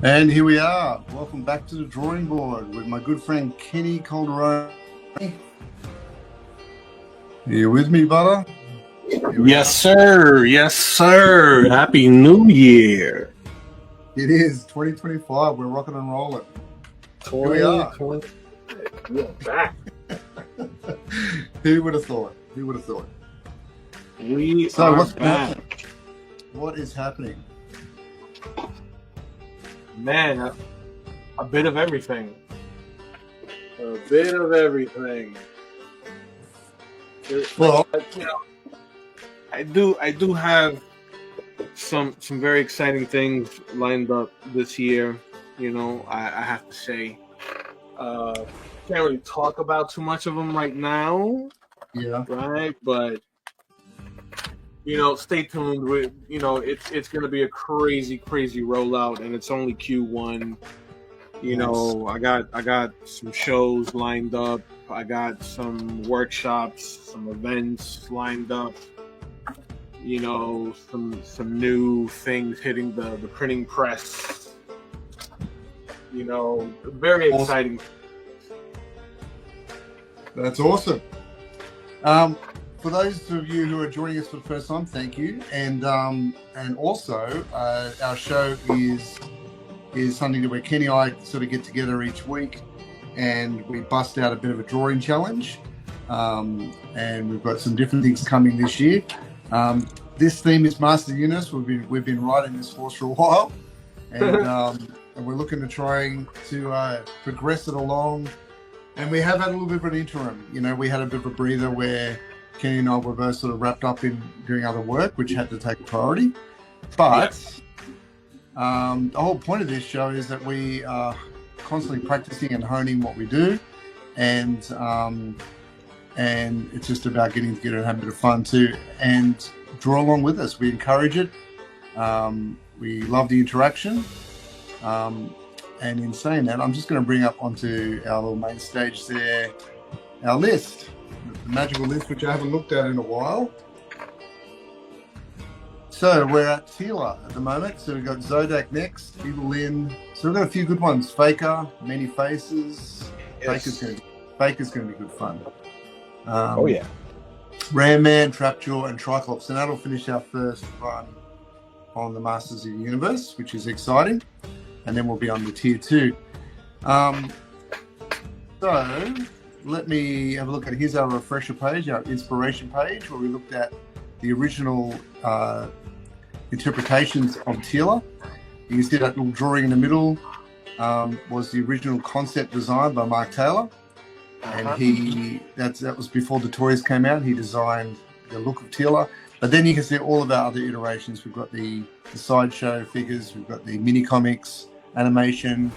And here we are. Welcome back to the drawing board with my good friend Kenny Calderone. Are you with me, butter? Yes, sir. Yes, sir. Happy New Year. It is 2025. We're rocking and rolling. Here we are. 2020. We're back. Who would have thought? Who would have thought? We So are what's back. happening? What is happening? Man, a bit of everything. A bit of everything. Well, I do have some very exciting things lined up this year. I have to say. Can't really talk about too much of them right now, yeah. right? But stay tuned. With it's gonna be a crazy rollout, and it's only Q1. I got some shows lined up. I got some workshops, some events lined up. Some new things hitting the printing press. Very exciting. That's awesome. For those of you who are joining us for the first time, thank you. And also, our show is something that where Kenny and I sort of get together each week, and we bust out a bit of a drawing challenge. And we've got some different things coming this year. This theme is Master Universe. We've been riding this horse for a while, and we're looking to trying to progress it along. And we have had a little bit of an interim. We had a bit of a breather where Kenny and I were both sort of wrapped up in doing other work, which had to take priority. But the whole point of this show is that we are constantly practicing and honing what we do, and it's just about getting together and having a bit of fun too, and draw along with us. We encourage it. We love the interaction. And in saying that, I'm just going to bring up onto our little main stage there our list, the magical list, which I haven't looked at in a while. So we're at Teela at the moment. So we've got Zodak next, Evil Lynn. So we've got a few good ones. Faker, Many Faces. Yes. Faker's going to be good fun. Oh yeah. Ram Man, Trapjaw, and Triclops. And that'll finish our first run on the Masters of the Universe, which is exciting. And then we'll be on the tier 2. So let me have a look at, here's our refresher page, our inspiration page, where we looked at the original interpretations of Teela. You can see that little drawing in the middle was the original concept design by Mark Taylor. And that was before the toys came out. He designed the look of Teela. But then you can see all of our other iterations. We've got the sideshow figures, we've got the mini comics, animation,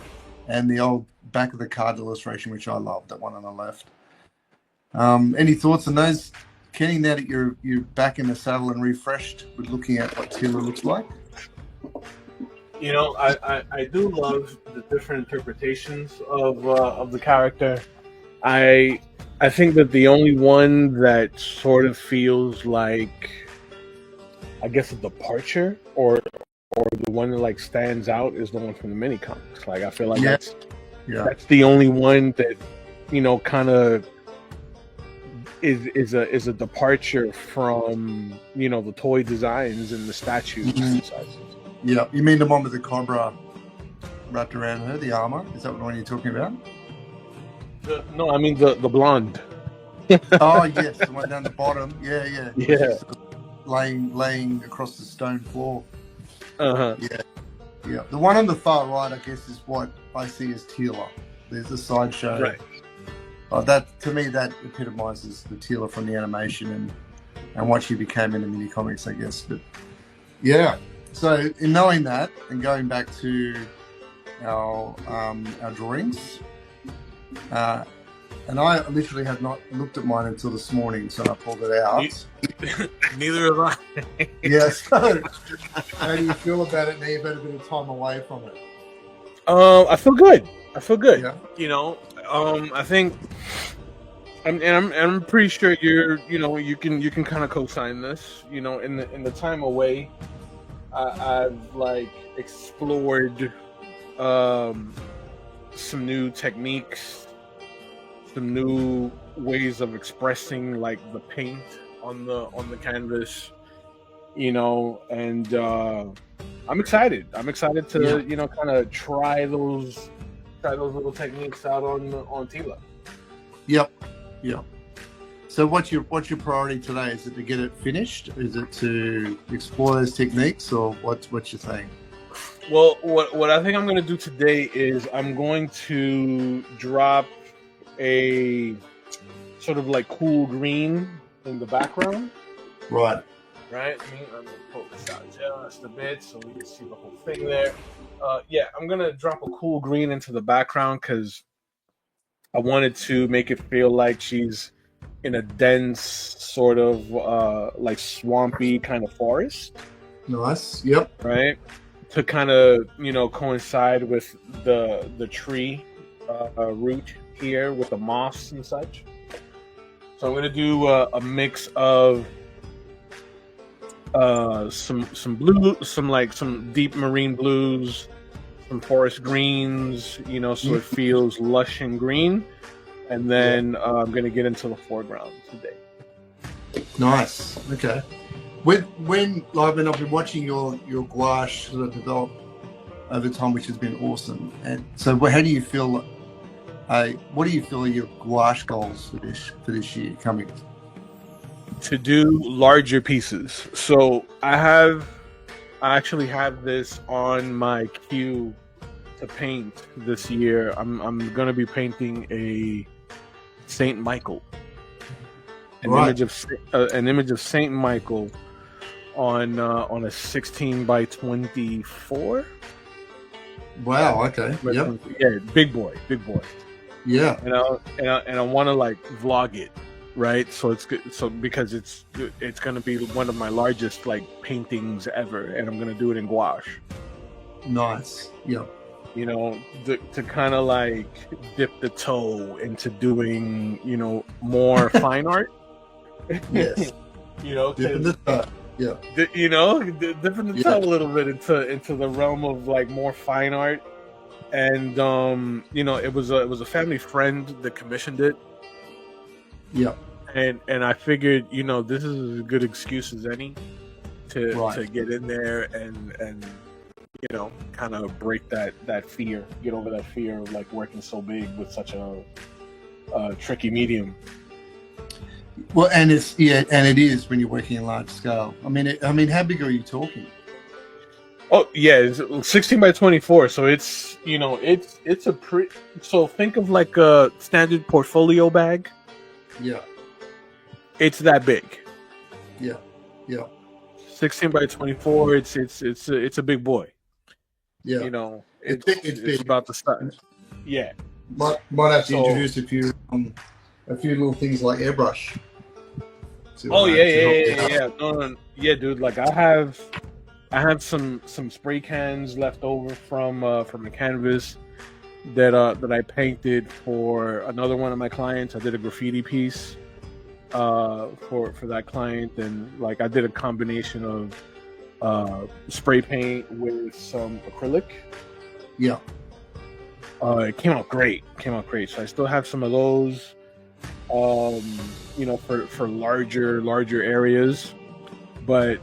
and the old back of the card illustration, which I love, that one on the left. Any thoughts on those, Kenny, now that you're back in the saddle and refreshed with looking at what Teela looks like? I do love the different interpretations of the character. I think that the only one that sort of feels like, I guess, a departure or the one that like stands out is the one from the mini comics. Like I feel like that's the only one that kind of is a departure from the toy designs and the statues. Mm-hmm. Yeah, you mean the one with the cobra wrapped around her, the armor? Is that the one you're talking about? No, I mean the blonde. Oh yes, the one down the bottom. Yeah. Yeah. Laying across the stone floor. Yeah. The one on the far right, I guess, is what I see as Teela. There's a sideshow. Right. That to me, that epitomizes the Teela from the animation and what she became in the mini comics, I guess. But yeah. So in knowing that and going back to our drawings, and I literally have not looked at mine until this morning, so I pulled it out. Neither have I. Yeah, so how do you feel about it now you've had a bit of time away from it? I feel good. Yeah. I think, I'm pretty sure you can kind of co-sign this. In the time away, I've like explored some new techniques, some new ways of expressing like the paint on the canvas, and I'm excited. I'm excited to kind of try those little techniques out on Teela. Yep. So what's your priority today? Is it to get it finished? Is it to explore those techniques, or what's your thing? Well, what I think I'm going to do today is I'm going to drop a sort of like cool green in the background. Right. I'm going to pull this out just a bit so we can see the whole thing there. I'm going to drop a cool green into the background because I wanted to make it feel like she's in a dense sort of like swampy kind of forest. Nice. Yep. Right. To kind of coincide with the tree root here with the moss and such. So I'm gonna do a mix of some blue, some deep marine blues, some forest greens, so it feels lush and green, and then I'm gonna get into the foreground today. Nice. Okay. When I've been watching your gouache sort of develop over time, which has been awesome. And so, how do you feel? What do you feel are your gouache goals for this year coming? To do larger pieces. So I actually have this on my queue to paint this year. I'm going to be painting a Saint Michael, image of Saint Michael on a 16 by 24. Wow. Okay. Yep. Yeah. Big boy. Yeah. And I want to like vlog it, right? So it's good. So because it's going to be one of my largest like paintings ever, and I'm going to do it in gouache. Nice. Yeah. To kind of like dip the toe into doing more fine art. Yes. Dipping the toe. Yeah. Dipping the toe a little bit into the realm of like more fine art, and it was a family friend that commissioned it. Yeah. And I figured this is as good excuse as any to get in there and kind of break that fear, get over that fear of like working so big with such a tricky medium. Well, and it is when you're working in large scale. I mean, how big are you talking? Oh yeah, it's 16 by 24. So it's it's a so think of like a standard portfolio bag. Yeah. It's that big. Yeah. 16 by 24. It's a big boy. Yeah. It's about the size. Yeah. Might have to introduce a few little things like airbrush. Yeah. No, yeah, dude. Like I have some spray cans left over from the canvas that I painted for another one of my clients. I did a graffiti piece for that client, and like I did a combination of spray paint with some acrylic. Yeah. It came out great. So I still have some of those, for larger areas. But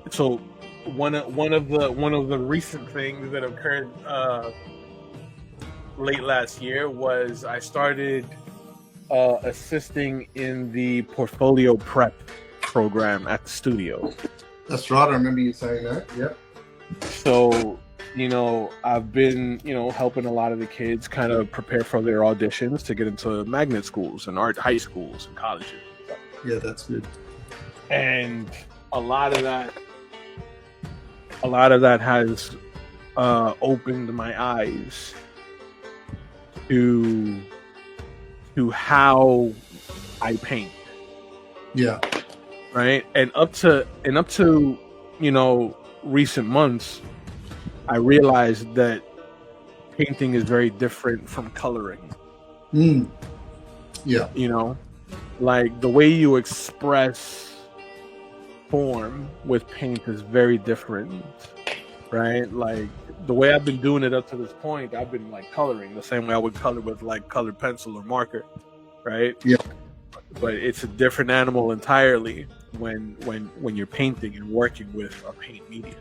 so one of the recent things that occurred late last year was I started assisting in the portfolio prep program at the studio. That's right. I remember you saying that. Yep. So I've been helping a lot of the kids kind of prepare for their auditions to get into magnet schools and art high schools and colleges. Yeah, that's good. And a lot of that has opened my eyes to how I paint. Yeah. Right. And up to recent months, I realized that painting is very different from coloring. Yeah. Like the way you express form with paint is very different right? Like the way I've been doing it up to this point, I've been like coloring the same way I would color with like colored pencil or marker, right? Yeah. But it's a different animal entirely when you're painting and working with a paint medium.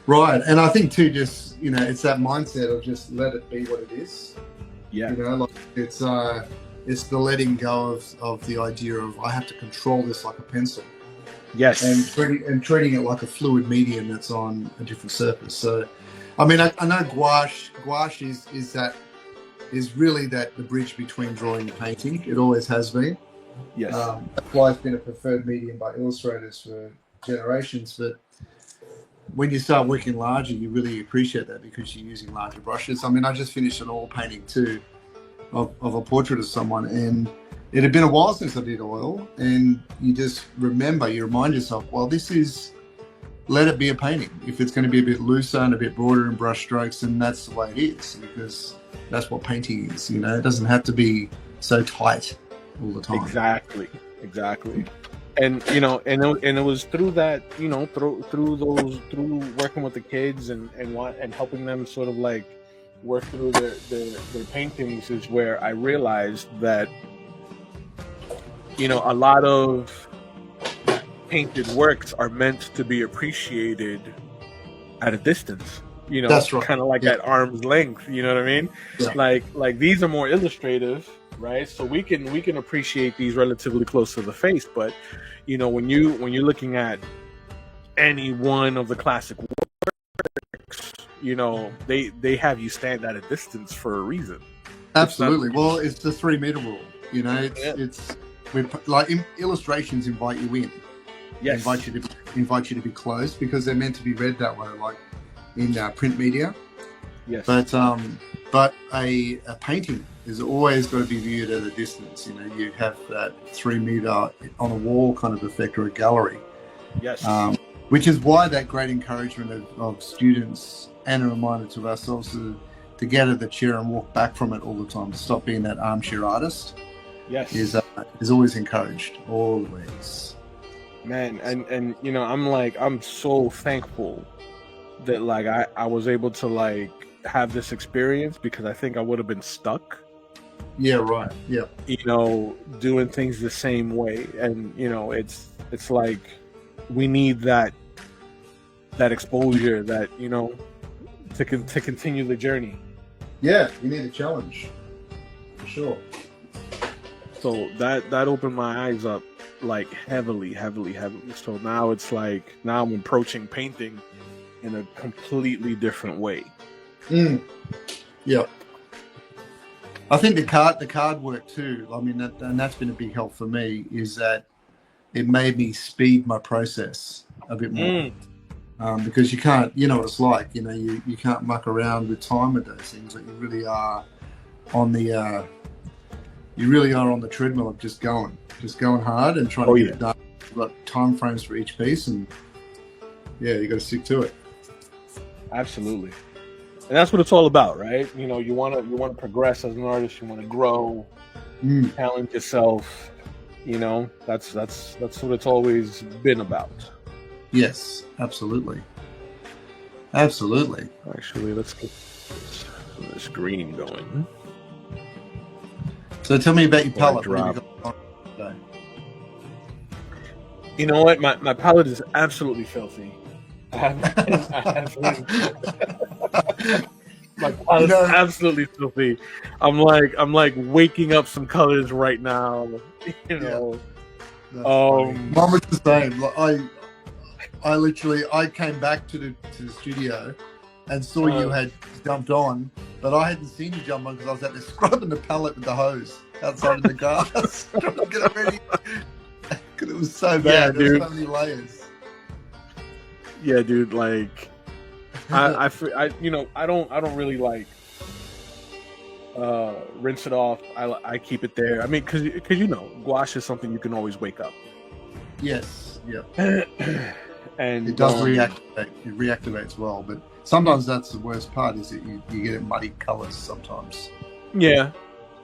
Right, and I think too, just it's that mindset of just let it be what it is. Yeah, like it's the letting go of the idea of I have to control this like a pencil. yes, and treating it like a fluid medium that's on a different surface. So, I mean, I know gouache is really the bridge between drawing and painting. It always has been. yes, that's why it's been a preferred medium by illustrators for generations. But when you start working larger, you really appreciate that because you're using larger brushes. I mean, I just finished an oil painting too of a portrait of someone, and it had been a while since I did oil, and you remind yourself, well, let it be a painting. If it's going to be a bit looser and a bit broader in brush strokes, then that's the way it is, because that's what painting is. It doesn't have to be so tight all the time. Exactly. And and it was through that, through working with the kids and helping them sort of like work through their paintings is where I realized that a lot of painted works are meant to be appreciated at a distance. That's right. Kind of like at arm's length. You know what I mean? Yeah. Like these are more illustrative, right? So we can appreciate these relatively close to the face, but when you're looking at any one of the classic works, they have you stand at a distance for a reason. Absolutely. Well, it's the 3 meter rule. It's like illustrations invite you in. Yes. Invite you to be close because they're meant to be read that way, like in print media. Yes. But a painting is always got to be viewed at a distance. You have that 3 meter on a wall kind of effect or a gallery. Yes. Which is why that great encouragement of students and a reminder to ourselves to get out of the chair and walk back from it all the time, to stop being that armchair artist. Yes. Is always encouraged, always. Man, and I'm so thankful that like I was able to like have this experience, because I think I would have been stuck. Yeah, right. Yeah. Doing things the same way, and it's like we need that exposure, that to continue the journey. Yeah, you need a challenge for sure. So that opened my eyes up like heavily. So now it's like I'm approaching painting in a completely different way. Yeah. I think the card work too. I mean, that's been a big help for me, is that it made me speed my process a bit more. Because you can't, what it's like, you can't muck around with time with those things. Like you really are on the treadmill of just going hard and trying to get it done. You've got time frames for each piece, and you got to stick to it. Absolutely. And that's what it's all about, right? You want to progress as an artist. You want to grow, challenge yourself. That's what it's always been about. Yes, absolutely. Actually, let's get this green going. So tell me about your palette. You know what? My palette is absolutely filthy. My palette is absolutely filthy. I'm like waking up some colors right now. Mine was the same. I came back to the studio and saw you had jumped on, but I hadn't seen you jump on because I was out there scrubbing the palette with the hose outside in the grass, trying to get it ready. Because it was so bad. There were so many layers. Yeah, dude. Like, I don't really like rinse it off. I keep it there. I mean, because gouache is something you can always wake up. Yes. Yeah. And it does reactivate. It reactivates well, but sometimes that's the worst part. Is that you get muddy colors sometimes. Yeah.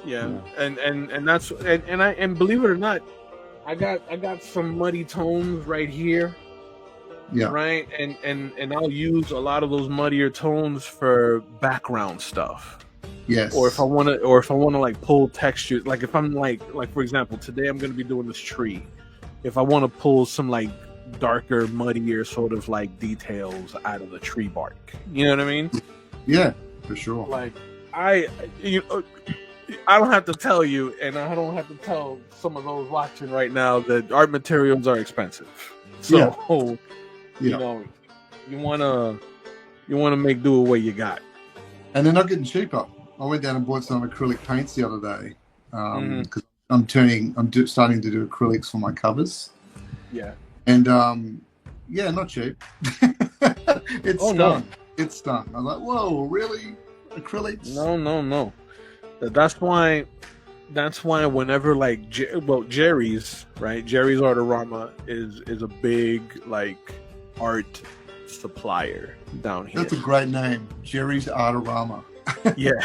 And that's and believe it or not, I got some muddy tones right here. Yeah. right? And I'll use a lot of those muddier tones for background stuff. Yes. Or if I want to like pull textures, like if I'm like for example, today I'm going to be doing this tree. If I want to pull some like darker, muddier sort of like details out of the tree bark, you know what I mean? Yeah, for sure. Like I don't have to tell you, and I don't have to tell some of those watching right now that art materials are expensive. So, you know, you wanna make do with what you got, and they're not getting cheaper. I went down and bought some acrylic paints the other day because I'm starting to do acrylics for my covers. Yeah, and not cheap. It's stung. No. It's stung. I was like, whoa, really? Acrylics? No. That's why whenever like Jerry's, right? Jerry's Artorama is a big like art supplier down here. That's a great name, Jerry's Artorama. Yeah,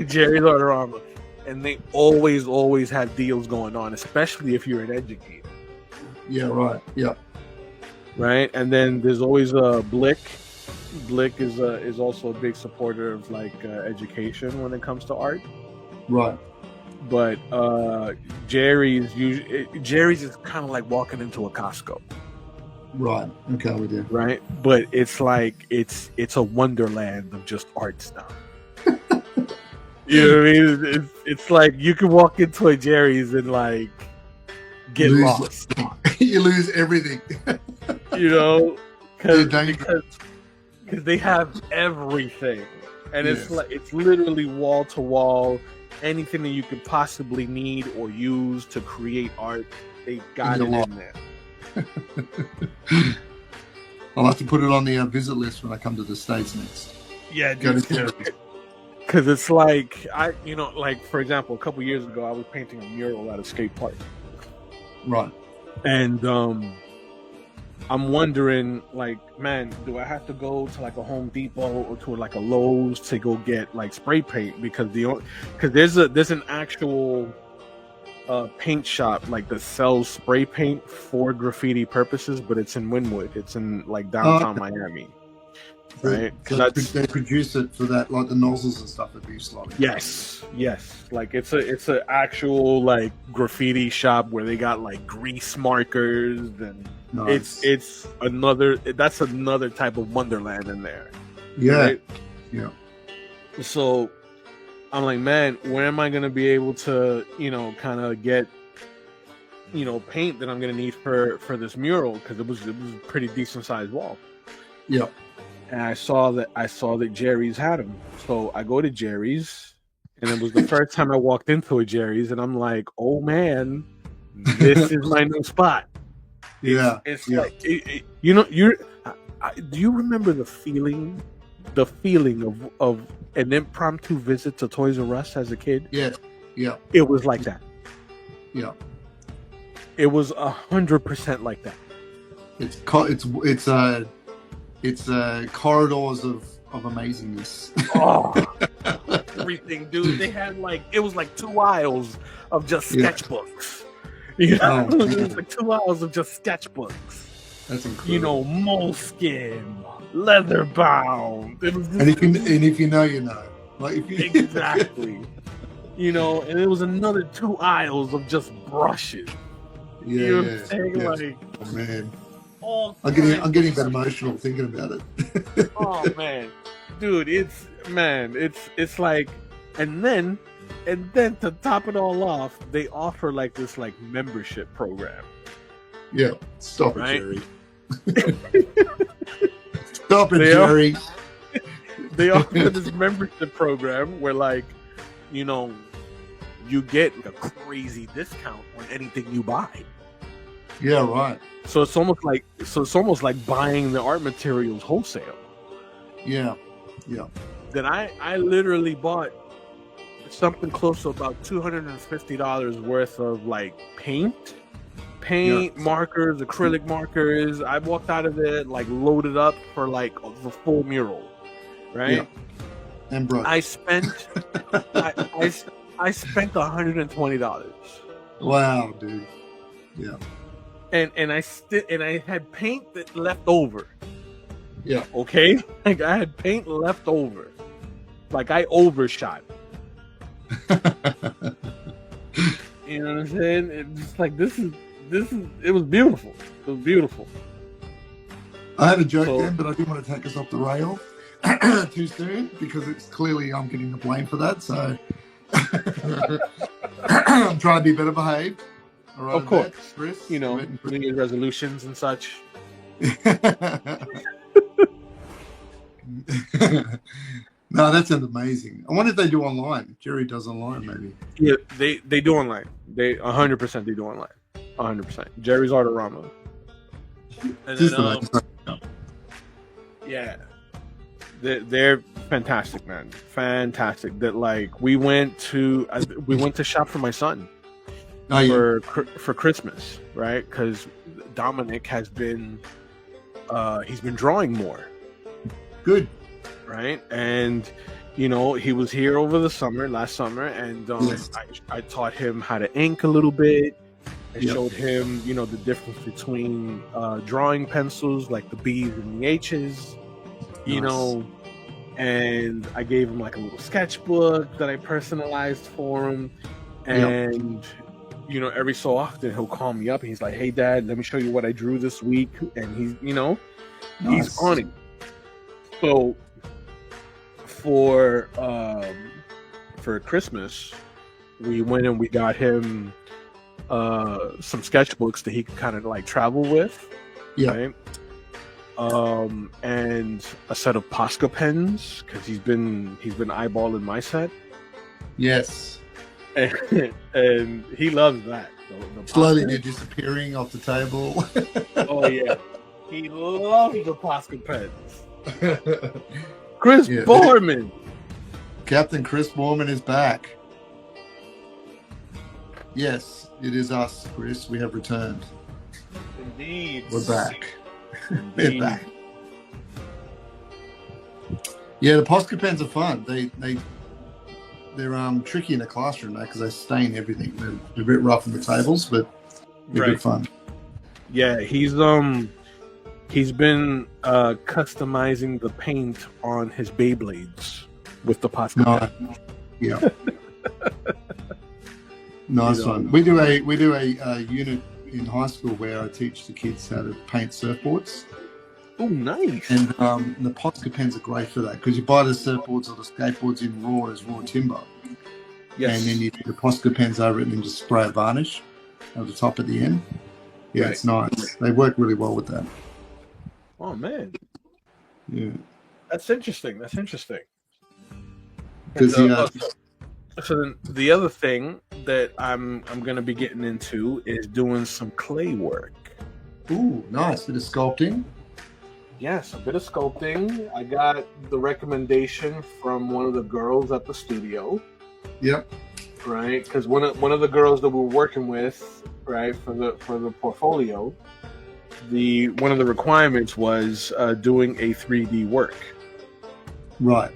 Jerry's Artorama, and they always have deals going on, especially if you're an educator. Yeah, right. Yeah, right. And then there's always a Blick. Blick is also a big supporter of like education when it comes to art. Right. But Jerry's is kind of like walking into a Costco. Right. Okay, we do. Right, but it's like it's a wonderland of just art stuff. You know what I mean? It's like you can walk into a Jerry's and like get lost. You lose everything. You know, because they have everything, and it's like it's literally wall to wall. Anything that you could possibly need or use to create art, they got it in there. I'll have to put it on the visit list when I come to the States next. Yeah, because it's like like for example, a couple years ago, I was painting a mural at a skate park. Right. And I'm wondering, like, man, do I have to go to like a Home Depot or to like a Lowe's to go get like spray paint? Because there's an actual paint shop like that sells spray paint for graffiti purposes, but it's in Wynwood. It's in like downtown Miami. Right? So they produce it for that, like the nozzles and stuff that you slowly. Yes. Like it's a actual like graffiti shop where they got like grease markers and nice. it's another type of wonderland in there. Yeah. Right? Yeah. So I'm like, man, where am I gonna be able to, kind of get, paint that I'm gonna need for this mural? Because it was a pretty decent sized wall. Yeah. And I saw that Jerry's had them. So I go to Jerry's, and it was the first time I walked into a Jerry's, and I'm like, oh man, this is my new spot. It's like, do you remember the feeling of an impromptu visit to Toys R Us as a kid? Yeah. It was like that. Yeah. It was 100% like that. It's corridors of amazingness. Oh, everything, dude. They had it was like 2 aisles of just sketchbooks. It was like 2 aisles of just sketchbooks. That's incredible. Moleskin, leather bound. It was just, and if you know, you know. Like exactly. And it was another 2 aisles of just brushes. Yeah. You know what I'm saying? Yeah. Like, oh man. I'm getting that emotional thinking about it. Oh man, dude, it's like, and then to top it all off, they offer like this like membership program. Yeah, stop right? it, Jerry. Stop it, Jerry. They offer this membership program where you get a crazy discount on anything you buy. Yeah, right. So it's almost like buying the art materials wholesale. Yeah. Then I literally bought something close to about $250 worth of like paint, markers, acrylic markers. I walked out of it like loaded up for like the full mural, right? Yeah. And bro, I spent I spent $120. Wow, dude. Yeah. and I had paint that left over. Yeah. Okay, like I had paint left over, like I overshot. You know what I'm saying? It's just like this is. It was beautiful. It was beautiful. I had a joke then, but I didn't want to take us off the rail too soon because it's clearly I'm getting the blame for that. So I'm trying to be better behaved. All right, of course, Chris, you know, New Year's resolutions and such. No, that sounds amazing. I wonder if they do online. Jerry does online, maybe. Yeah, they do online. They 100% they do online. 100%. Jerry's Artorama. And then, yeah, they're fantastic, man. Fantastic. That like we went to shop for my son for Christmas, right? Because Dominic has been he's been drawing more. Good. Right, and you know he was here over the last summer, and yes. I taught him how to ink a little bit. I showed him, you know, the difference between drawing pencils, like the B's and the H's, you know, and I gave him like a little sketchbook that I personalized for him, and you know, every so often he'll call me up and he's like, "Hey, Dad, let me show you what I drew this week," and he's, you know, he's on it. So for Christmas, we went and we got him some sketchbooks that he could kind of like travel with, right? And a set of Posca pens because he's been eyeballing my set. Yes, and he loves that. The slowly disappearing off the table. Oh yeah, he loves the Posca pens. Chris Borman. Captain Chris Borman is back. Yes, it is us, Chris. We have returned. Indeed. We're back. We're back. Yeah, the Posca pens are fun. They're tricky in the classroom though because they stain everything. They're a bit rough on the tables, but they're good fun. Yeah, he's been customizing the paint on his Beyblades with the Posca pen. Yeah. Nice one. We do a unit in high school where I teach the kids how to paint surfboards. Oh, nice. And the Posca pens are great for that because you buy the surfboards or the skateboards in raw timber. Yes. And then you put the Posca pens over it and then just spray a varnish at the top at the end. Yeah, It's nice. They work really well with that. Oh, man. Yeah. That's interesting. So then the other thing that I'm going to be getting into is doing some clay work. Ooh, nice. Bit of sculpting. Yes, a bit of sculpting. I got the recommendation from one of the girls at the studio. Yep. Right, because one of the girls that we're working with, right, for the portfolio, one of the requirements was doing a 3D work. Right.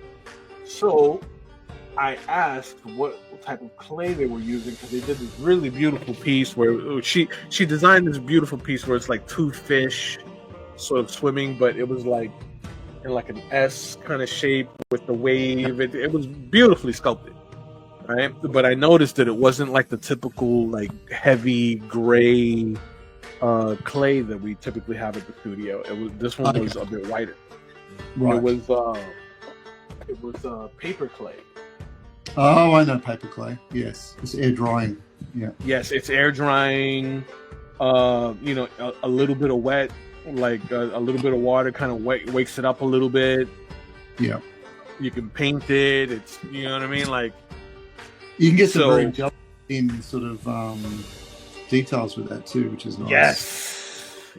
So I asked what type of clay they were using because they did this really beautiful piece where she designed this beautiful piece where it's like two fish sort of swimming, but it was like in like an S kind of shape with the wave. It was beautifully sculpted, right? But I noticed that it wasn't like the typical like heavy gray clay that we typically have at the studio. This one was a bit whiter. Right. It was paper clay. Oh, I know paper clay. Yes, it's air drying. Yeah. Yes, it's air drying. You know, a little bit of wet, like a little bit of water, kind of wakes it up a little bit. Yeah. You can paint it. It's, you know what I mean, like you can get some very in sort of details with that too, which is nice.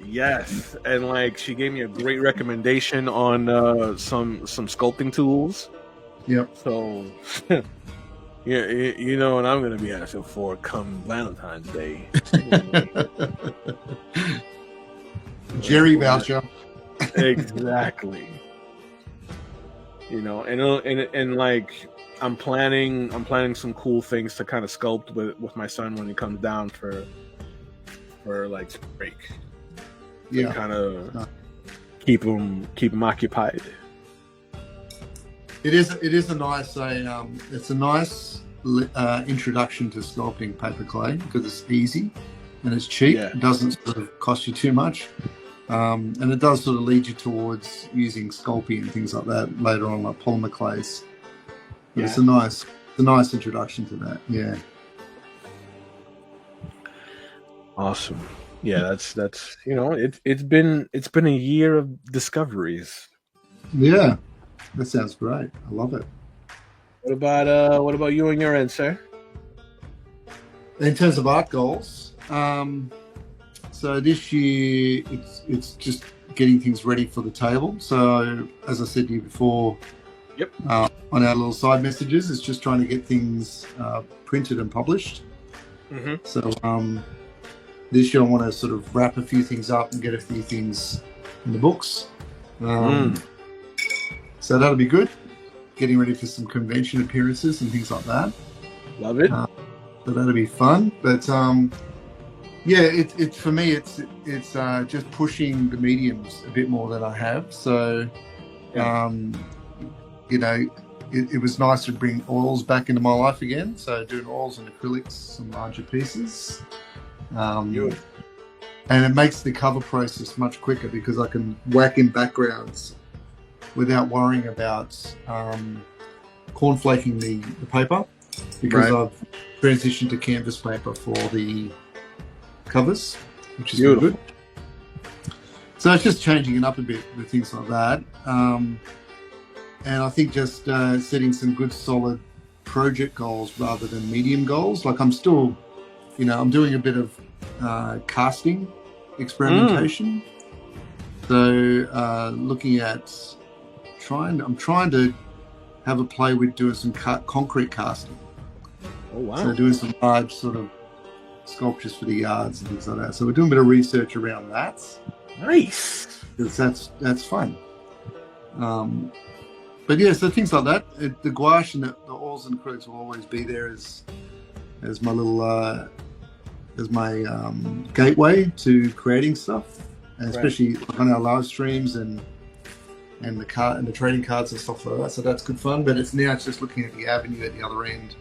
Yes, and like she gave me a great recommendation on some sculpting tools. Yep. So, yeah, you know what I'm going to be asking for come Valentine's Day. Jerry voucher. Exactly. You know, and like I'm planning some cool things to kind of sculpt with my son when he comes down for for like break. Yeah, Kind of keep them occupied. it is a nice it's a nice introduction to sculpting paper clay because it's easy and it's cheap. Yeah. It doesn't sort of cost you too much, and it does sort of lead you towards using Sculpey and things like that later on, like polymer clays. But it's a nice introduction to that. Yeah. Awesome. Yeah, that's it's been a year of discoveries. Yeah, that sounds great. I love it. What about you and your end, sir? In terms of art goals, so this year it's just getting things ready for the table. So as I said to you before, yep, on our little side messages, it's just trying to get things printed and published. Mm-hmm. So this year I want to sort of wrap a few things up and get a few things in the books. So that'll be good. Getting ready for some convention appearances and things like that. Love it. So that'll be fun. But yeah, it's for me, it's just pushing the mediums a bit more than I have. So, it was nice to bring oils back into my life again. So doing oils and acrylics, some larger pieces. And it makes the cover process much quicker because I can whack in backgrounds without worrying about cornflaking the paper, because I've transitioned to canvas paper for the covers, which is good. So it's just changing it up a bit with things like that. And I think just setting some good solid project goals rather than medium goals. Like I'm still, I'm doing a bit of casting experimentation. So looking at I'm trying to have a play with doing some concrete casting. Oh wow! So doing some large sort of sculptures for the yards and things like that. So we're doing a bit of research around that. Nice. Because that's fun. But yeah, so things like that. The gouache and the oils and acrylics will always be there as my little as my gateway to creating stuff, and especially on our live streams and the trading cards and stuff like that. So that's good fun. But it's just looking at the avenue at the other end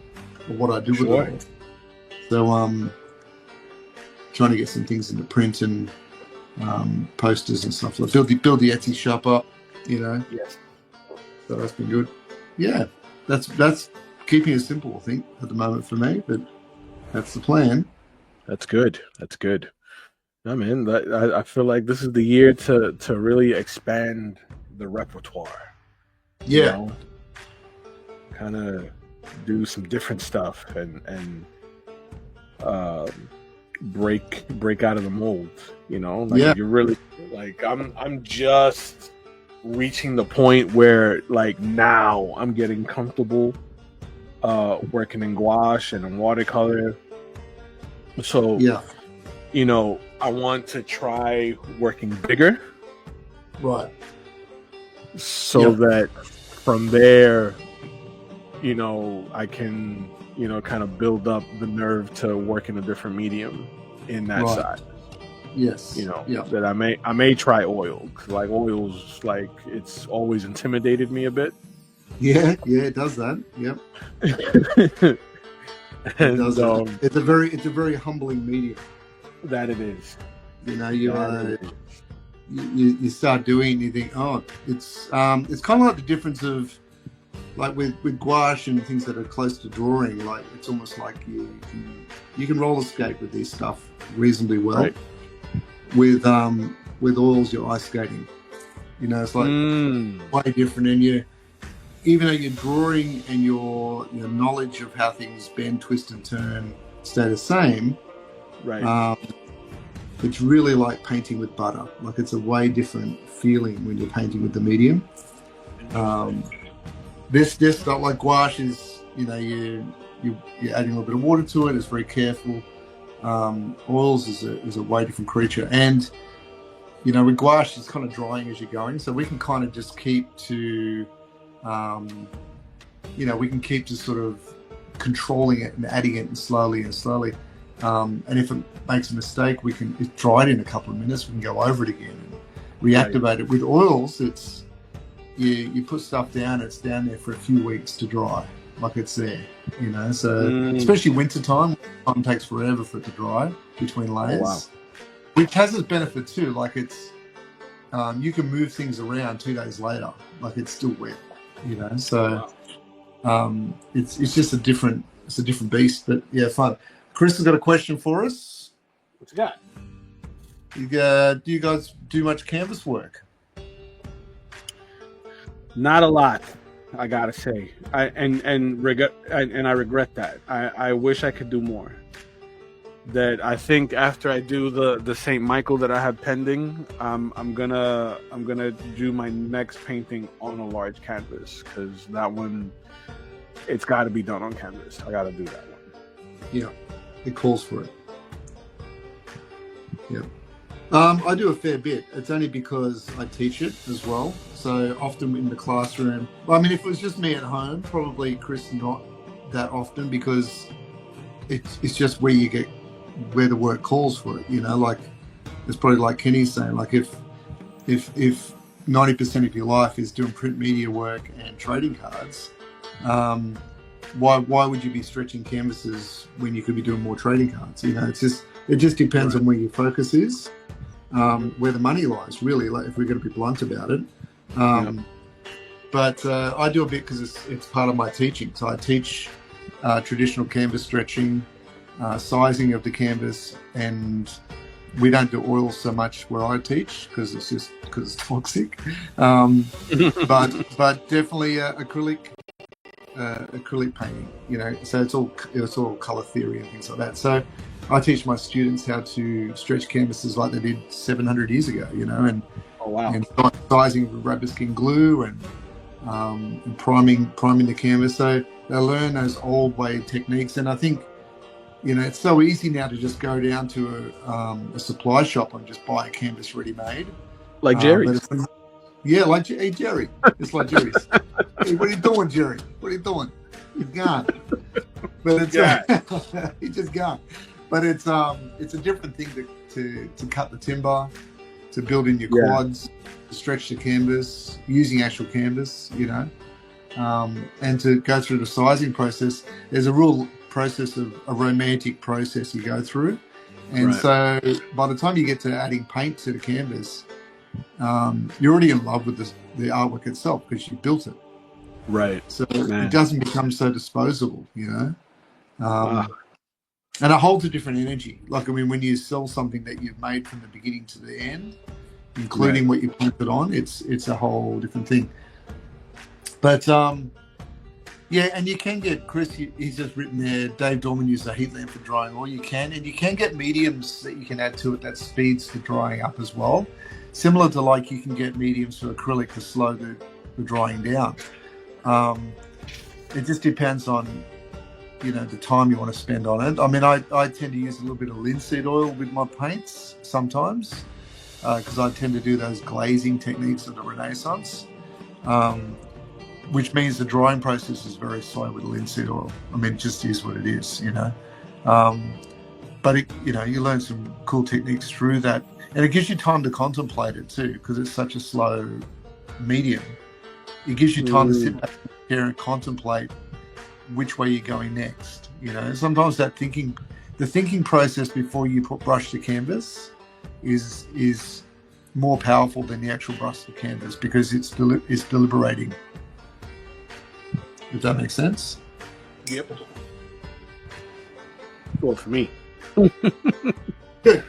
of what I do with it all. So trying to get some things into print and posters and stuff like build the Etsy shop up, Yes. So that's been good. Yeah, that's keeping it simple, I think, at the moment for me. But that's the plan. That's good. I mean, I feel like this is the year to really expand the repertoire. Yeah. Kind of do some different stuff and break out of the mold. You're really like I'm just reaching the point where like now I'm getting comfortable working in gouache and in watercolor. So I want to try working bigger. Right. So that from there, I can, kind of build up the nerve to work in a different medium in that side. Yes. That I may try oil. Like oils, like it's always intimidated me a bit. Yeah, it does that. Yep. It does. It's a very humbling medium. That it is. You start doing, and you think, oh, it's kind of like the difference of like with gouache and things that are close to drawing. Like it's almost like you can roller skate with this stuff reasonably well. Right. With oils, you're ice skating. It's like way different, and even though your drawing and your knowledge of how things bend, twist, and turn stay the same, right? It's really like painting with butter. Like it's a way different feeling when you're painting with the medium. This stuff like gouache is, you're adding a little bit of water to it. It's very careful. Oils is a way different creature, and with gouache it's kind of drying as you're going, so we can kind of just keep to sort of controlling it and adding it slowly. And if it makes a mistake, it's dried in a couple of minutes. We can go over it again and reactivate it. With oils, it's you put stuff down, it's down there for a few weeks to dry, like it's there, So especially winter time takes forever for it to dry between layers, which has its benefit too. Like it's you can move things around 2 days later, like it's still wet, So it's just a different beast, but yeah, fun. Chris has got a question for us. What you got? Do you guys do much canvas work? Not a lot, I gotta say. I regret that. I wish I could do more. That I think after I do the Saint Michael that I have pending, I'm gonna do my next painting on a large canvas, because that one, it's got to be done on canvas. I got to do that one. Yeah, it calls for it. Yeah. I do a fair bit. It's only because I teach it as well. So often in the classroom, well, I mean, if it was just me at home, probably Chris, not that often, because it's just where the work calls for it. Like it's probably like Kenny's saying, like if 90% of your life is doing print media work and trading cards, why would you be stretching canvases when you could be doing more trading cards? It just depends on where your focus is. Where the money lies, really, like if we're going to be blunt about it. But I do a bit because it's part of my teaching. So I teach traditional canvas stretching, sizing of the canvas, and we don't do oils so much where I teach because it's toxic. But definitely acrylic painting. So it's all color theory and things like that. So I teach my students how to stretch canvases like they did 700 years ago, and sizing with rubber skin glue and priming the canvas. So they learn those old way techniques. And I think, it's so easy now to just go down to a supply shop and just buy a canvas ready made. Like Jerry's. Yeah, like hey, Jerry. It's like Jerry's. Hey, what are you doing, Jerry? What are you doing? He's gone. But it's he's just gone. But it's a different thing to cut the timber, to build in your quads, to stretch the canvas using actual canvas, and to go through the sizing process. There's a real process of a romantic process you go through, and so by the time you get to adding paint to the canvas, you're already in love with the artwork itself because you built it. Right. So it doesn't become so disposable, And it holds a different energy. Like, I mean, when you sell something that you've made from the beginning to the end, including what you painted on, it's a whole different thing. But, and you can get, Chris, he's just written there, Dave Dorman used a heat lamp for drying oil. You can get mediums that you can add to it that speeds the drying up as well. Similar to like you can get mediums for acrylic to slow the drying down. It just depends on the time you want to spend on it. I mean, I tend to use a little bit of linseed oil with my paints sometimes because I tend to do those glazing techniques of the Renaissance, which means the drying process is very slow with linseed oil. I mean, it just is what it is, But you learn some cool techniques through that, and it gives you time to contemplate it too, because it's such a slow medium. It gives you time to sit back there and contemplate which way you're going next. Sometimes the thinking process before you brush the canvas is more powerful than the actual brush to canvas because it's deliberating. If that makes sense. Yep. Well, for me. Good.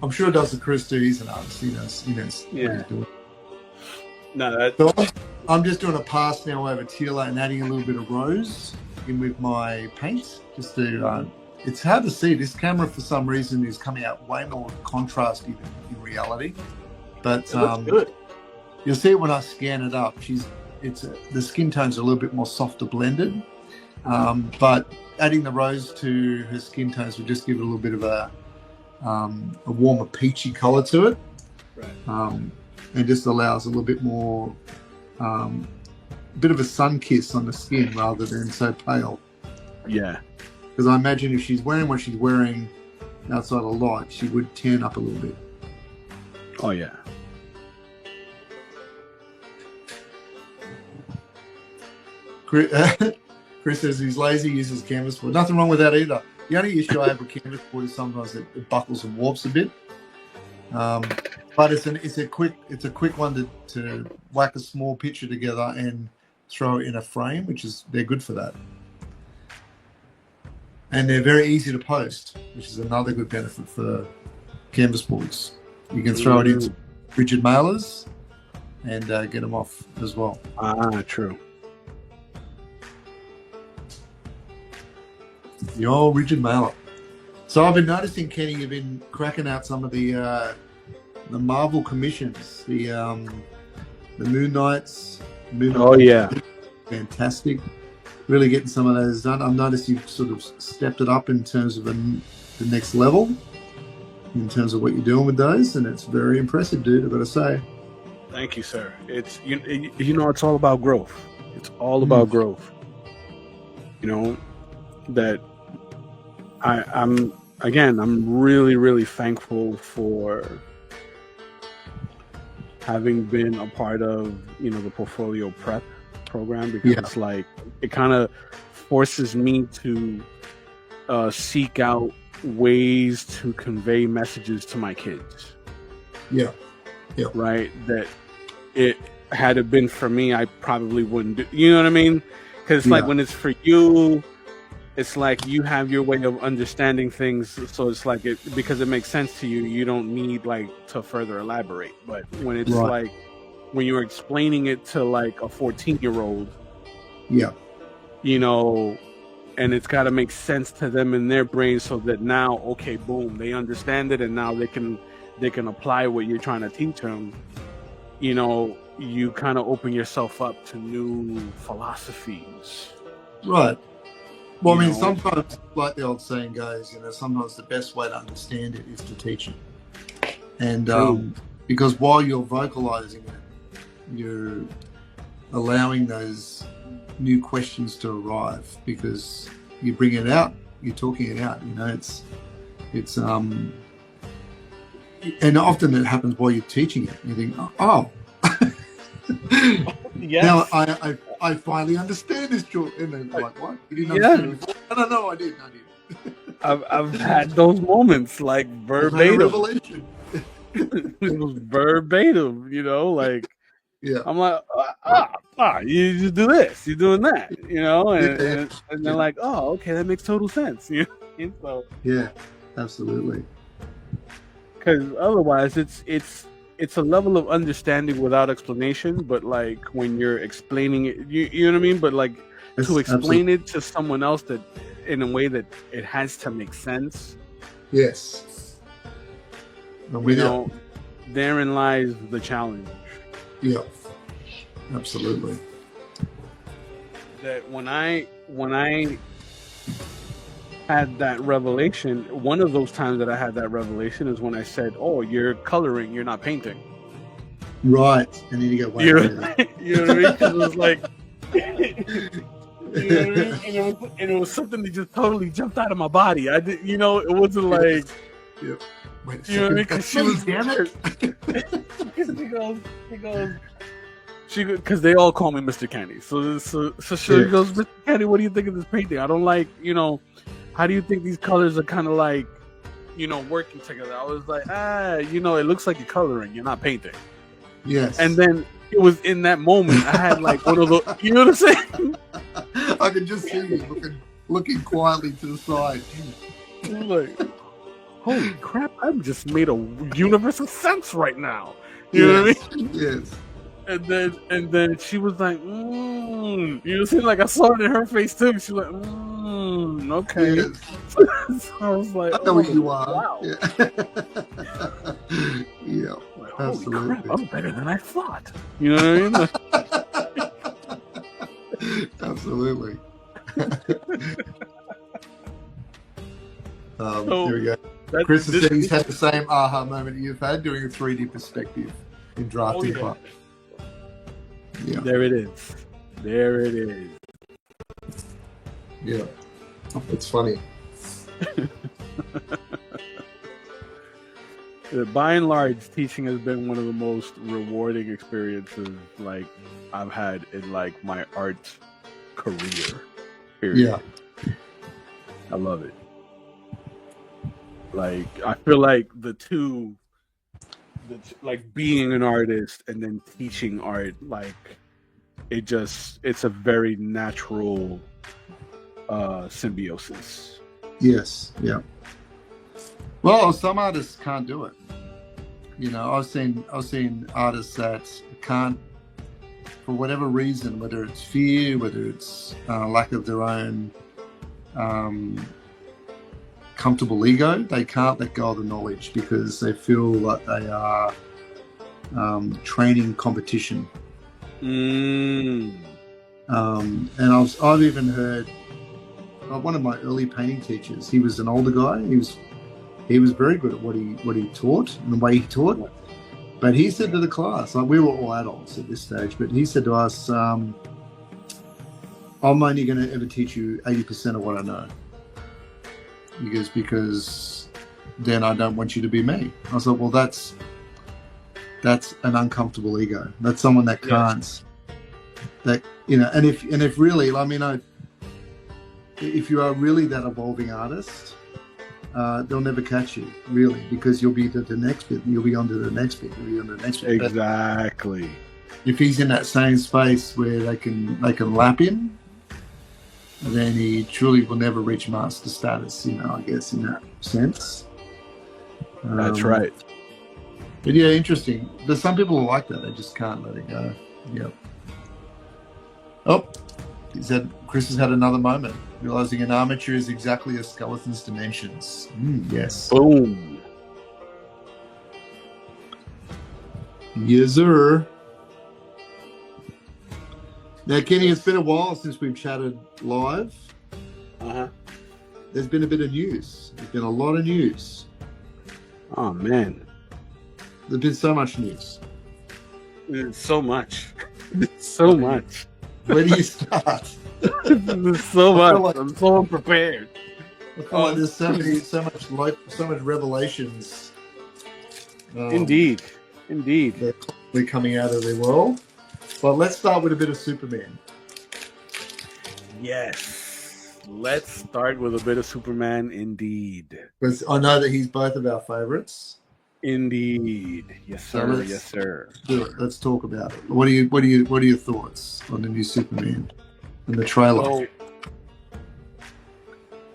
I'm sure it does the Chris too. He's an artist. He knows what he's doing. No, So I'm just doing a pass now over Teela and adding a little bit of rose in with my paint. Just to, it's hard to see. This camera, for some reason, is coming out way more contrasty than in reality. But good. You'll see it when I scan it up. The skin tones are a little bit more softer blended. But adding the rose to her skin tones will just give it a little bit of a warmer peachy color to it. Right. And just allows a little bit more, bit of a sun kiss on the skin rather than so pale. Yeah, Because I imagine if she's wearing what she's wearing outside a lot, she would tan up a little bit. Oh yeah. Chris says he's lazy, uses canvas board. Nothing wrong with that either. The only issue I have with canvas board is sometimes it buckles and warps a bit. But it's a quick one to whack a small picture together and throw it in a frame, they're good for that. And they're very easy to post, which is another good benefit for canvas boards. You can throw it into rigid mailers and get them off as well. True. The old rigid mailer. So I've been noticing, Kenny, you've been cracking out some of the Marvel commissions, the Moon Knights. Oh yeah, fantastic. Really getting some of those done. I've noticed you've sort of stepped it up in terms of the next level, in terms of what you're doing with those, and it's very impressive, dude. I've got to say. Thank you, sir. It's it's all about growth. It's all about growth. That I'm really, really thankful for having been a part of, the portfolio prep program, because it kind of forces me to seek out ways to convey messages to my kids. Yeah. Right. That had it been for me, I probably wouldn't do. You know what I mean? Because like when it's for you, it's like you have your way of understanding things, so it's like because it makes sense to you. You don't need to further elaborate. But when it's when you're explaining it to a 14-year-old, and it's got to make sense to them in their brain, so that now, okay, boom, they understand it, and now they can apply what you're trying to teach them. You kind of open yourself up to new philosophies. Right. Well, I mean, sometimes, like the old saying goes, sometimes the best way to understand it is to teach it. And because while you're vocalizing it, you're allowing those new questions to arrive, because you bring it out, you're talking it out. It's and often it happens while you're teaching it. You think, oh. Yes. Now I finally understand this, George. And then like, what? You didn't understand it before? No, I did. I've had those moments, like verbatim. Revelation. It was verbatim, I'm like, you just do this, you're doing that, and they're like, oh, okay, that makes total sense. So yeah, absolutely. Because otherwise, it's a level of understanding without explanation. But when you're explaining it, you know what I mean. But to explain it to someone else that in a way that it has to make sense. Yes. Therein lies the challenge. Yeah, absolutely. That when I had that revelation, one of those times that I had that revelation is when I said, "Oh, you're coloring, you're not painting." Right, and then you get you know what I mean? Because it was like, you know what I mean? And it was something that just totally jumped out of my body. I did, it wasn't like. Yep. Wait a you know what I mean? Because she was because they all call me Mr. Kenny. So she goes, Mr. Kenny, what do you think of this painting? I don't like, how do you think these colors are kind of like, working together? I was like, it looks like you're coloring, you're not painting. Yes. And then it was in that moment I had like one of those, you know what I'm saying? I could just see you looking quietly to the side. I was like, holy crap, I've just made a universe of sense right now. You know what I mean? Yes. And then she was like, you know, seemed like I saw it in her face too. She was like, okay. Yes. So I was like, I know what you are. Wow. Yeah. Like, holy crap, I'm better than I thought. You know what I mean? Absolutely. Here we go. Chris has said he's had the same aha moment you've had doing a 3D perspective in drafting. Yeah. There it is. Yeah. It's funny. By and large, teaching has been one of the most rewarding experiences like I've had in like my art career. Period. Yeah. I love it. Like I feel like like being an artist and then teaching art, like it's a very natural symbiosis. Yes. Yeah. Well, some artists can't do it. You know, I've seen artists that can't, for whatever reason, whether it's fear, whether it's lack of their own comfortable ego, they can't let go of the knowledge because they feel like they are training competition. And I've even heard one of my early painting teachers. He was an older guy. He was very good at what he taught and the way he taught. But he said to the class, like we were all adults at this stage, but he said to us, I'm only going to ever teach you 80% of what I know. He goes, because then I don't want you to be me. I was like, well, that's an uncomfortable ego. That's someone that can't, that, you know, and if really, I mean, if you are really that evolving artist, they'll never catch you, really, because you'll be to the next bit. You'll be on to the next bit. You'll be on to the next bit. Exactly. If he's in that same space where they can lap him, then he truly will never reach master status. You know, I guess in that sense. That's right. But yeah, interesting. There's some people who like that. They just can't let it go. Yep. Oh, Chris has had another moment, realizing an armature is exactly a skeleton's dimensions. Yes. Boom. Yes, sir. Now, Kenny, it's been a while since we've chatted live. There's been a bit of news. There's been a lot of news. Oh, man. There's been so much news. So much. So much. Where do you start? There's so much. I'm so unprepared. I feel like there's so much revelations. Indeed. They're coming out of the world. But let's start with a bit of Superman. Yes. Let's start with a bit of Superman, indeed. Because I know that he's both of our favorites. Indeed. Yes, sir. Yes, sir. Do it. Let's talk about it. What are your thoughts on the new Superman and the trailer?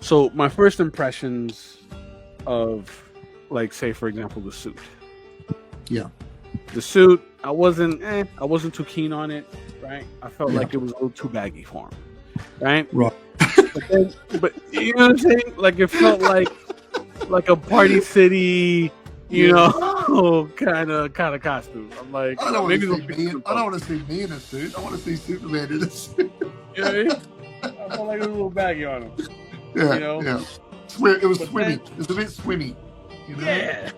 So my first impressions of, like, say, for example, the suit. Yeah. The suit, I wasn't too keen on it, right? I felt like it was a little too baggy for him, right? Right. But you know what I'm saying? Like it felt like a Party City, you know, kind of costume. I'm like, I don't want to see me in a suit. I want to see Superman in a suit. You know what I mean? I felt like it was a little baggy on him. Yeah, you know? Yeah. It was swimmy. It was a bit swimmy. You know?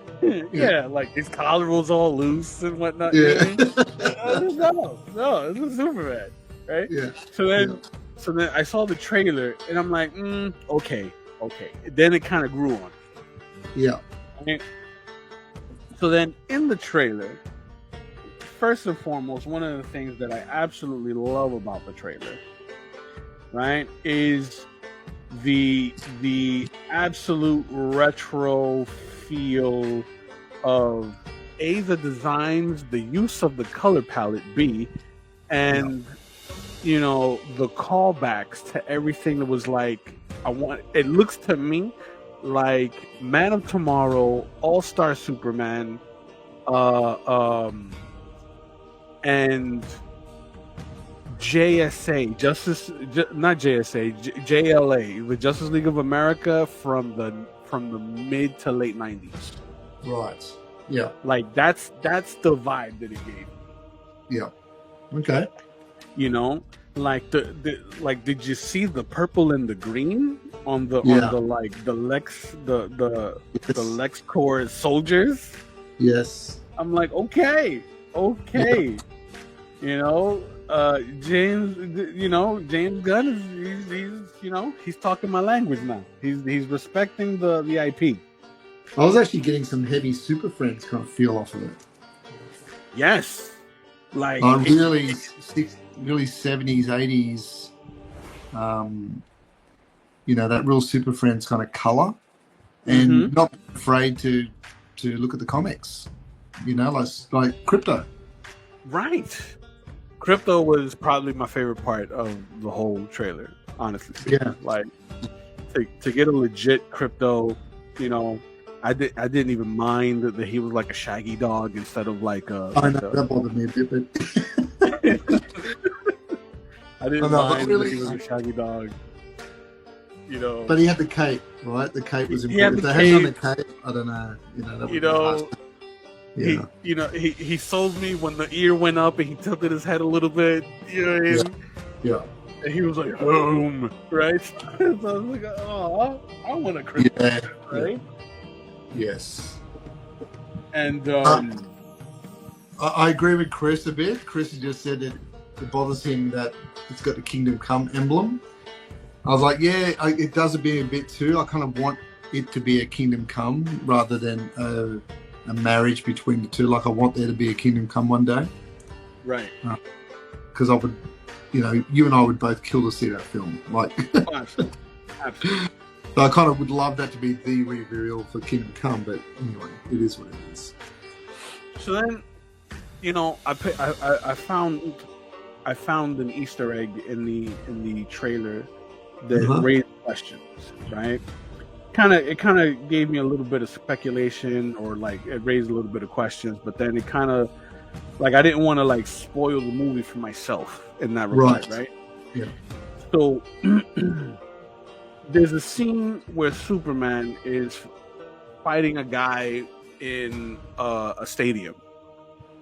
Yeah, like his collar was all loose and whatnot. Yeah. You know? No, this is Superman, right? Yeah. So then I saw the trailer and I'm like, okay. Then it kind of grew on. Yeah. Okay? So then in the trailer, first and foremost, one of the things that I absolutely love about the trailer, right, is the absolute retro feel of A, the designs, the use of the color palette, B, and you know, the callbacks to everything that was like, it looks to me like Man of Tomorrow, All-Star Superman, and JLA, the Justice League of America from the mid to late 90s. Right. Yeah. Like that's the vibe that it gave. Yeah. Okay. You know, like the did you see the purple and the green on the LexCorp soldiers? Yes. I'm like, okay. You know, James, James Gunn he's talking my language now. He's respecting the IP. I was actually getting some heavy Super Friends kind of feel off of it. Yes, like really 70s, 80s. That real Super Friends kind of color, and not afraid to look at the comics. Like Crypto. Right. Crypto was probably my favorite part of the whole trailer, honestly. Yeah. Like to get a legit Crypto, I didn't even mind that he was like a shaggy dog instead of like a. I know that bothered me a bit, but I didn't mind that he was a shaggy dog. But he had the cape, right? The cape was important. If they had on the cape, I don't know. That would be hard. Yeah. He sold me when the ear went up and he tilted his head a little bit. You know what I mean? Yeah. And he was like, boom, right? So I was like, oh, I want a Crypto, right? Yes. And I agree with Chris a bit. Chris just said that it bothers him that it's got the Kingdom Come emblem. I was like, it does be a bit too. I kind of want it to be a Kingdom Come rather than a marriage between the two. Like I want there to be a Kingdom Come one day. Right. Because I would, you and I would both kill to see that film. Like, absolutely. So I kind of would love that to be the reveal for Kingdom Come, but anyway, it is what it is. So then, I found an Easter egg in the trailer that raised questions, right? It kind of gave me a little bit of speculation, or like it raised a little bit of questions, but then it kind of like I didn't want to like spoil the movie for myself in that regard, right? Yeah. So there's a scene where Superman is fighting a guy in a stadium.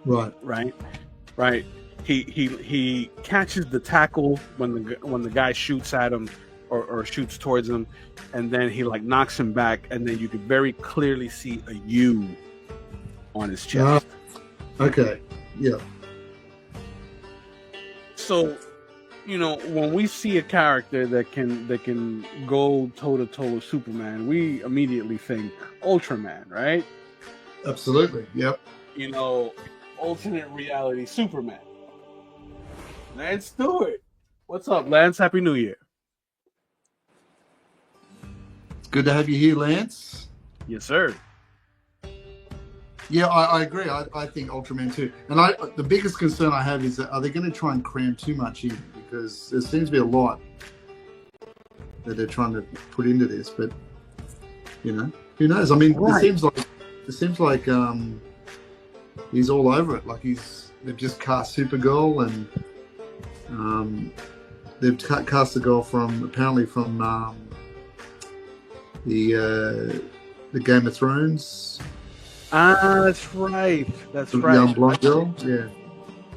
Right. He catches the tackle when the guy shoots at him or shoots towards him, and then he like knocks him back, and then you can very clearly see a U on his chest. Okay. Yeah. So, when we see a character that can go toe to toe with Superman, we immediately think Ultraman, right? Absolutely. Yep. Alternate reality Superman. Lance Stewart. What's up, Lance? Happy New Year. It's good to have you here, Lance. Yes, sir. Yeah, I agree. I think Ultraman too. And the biggest concern I have is that are they going to try and cram too much in? Because there seems to be a lot that they're trying to put into this. But, who knows? I mean, right. It seems like he's all over it. Like they've just cast Supergirl, and they've cast a girl from the Game of Thrones. That's right. The young blonde girl. Yeah.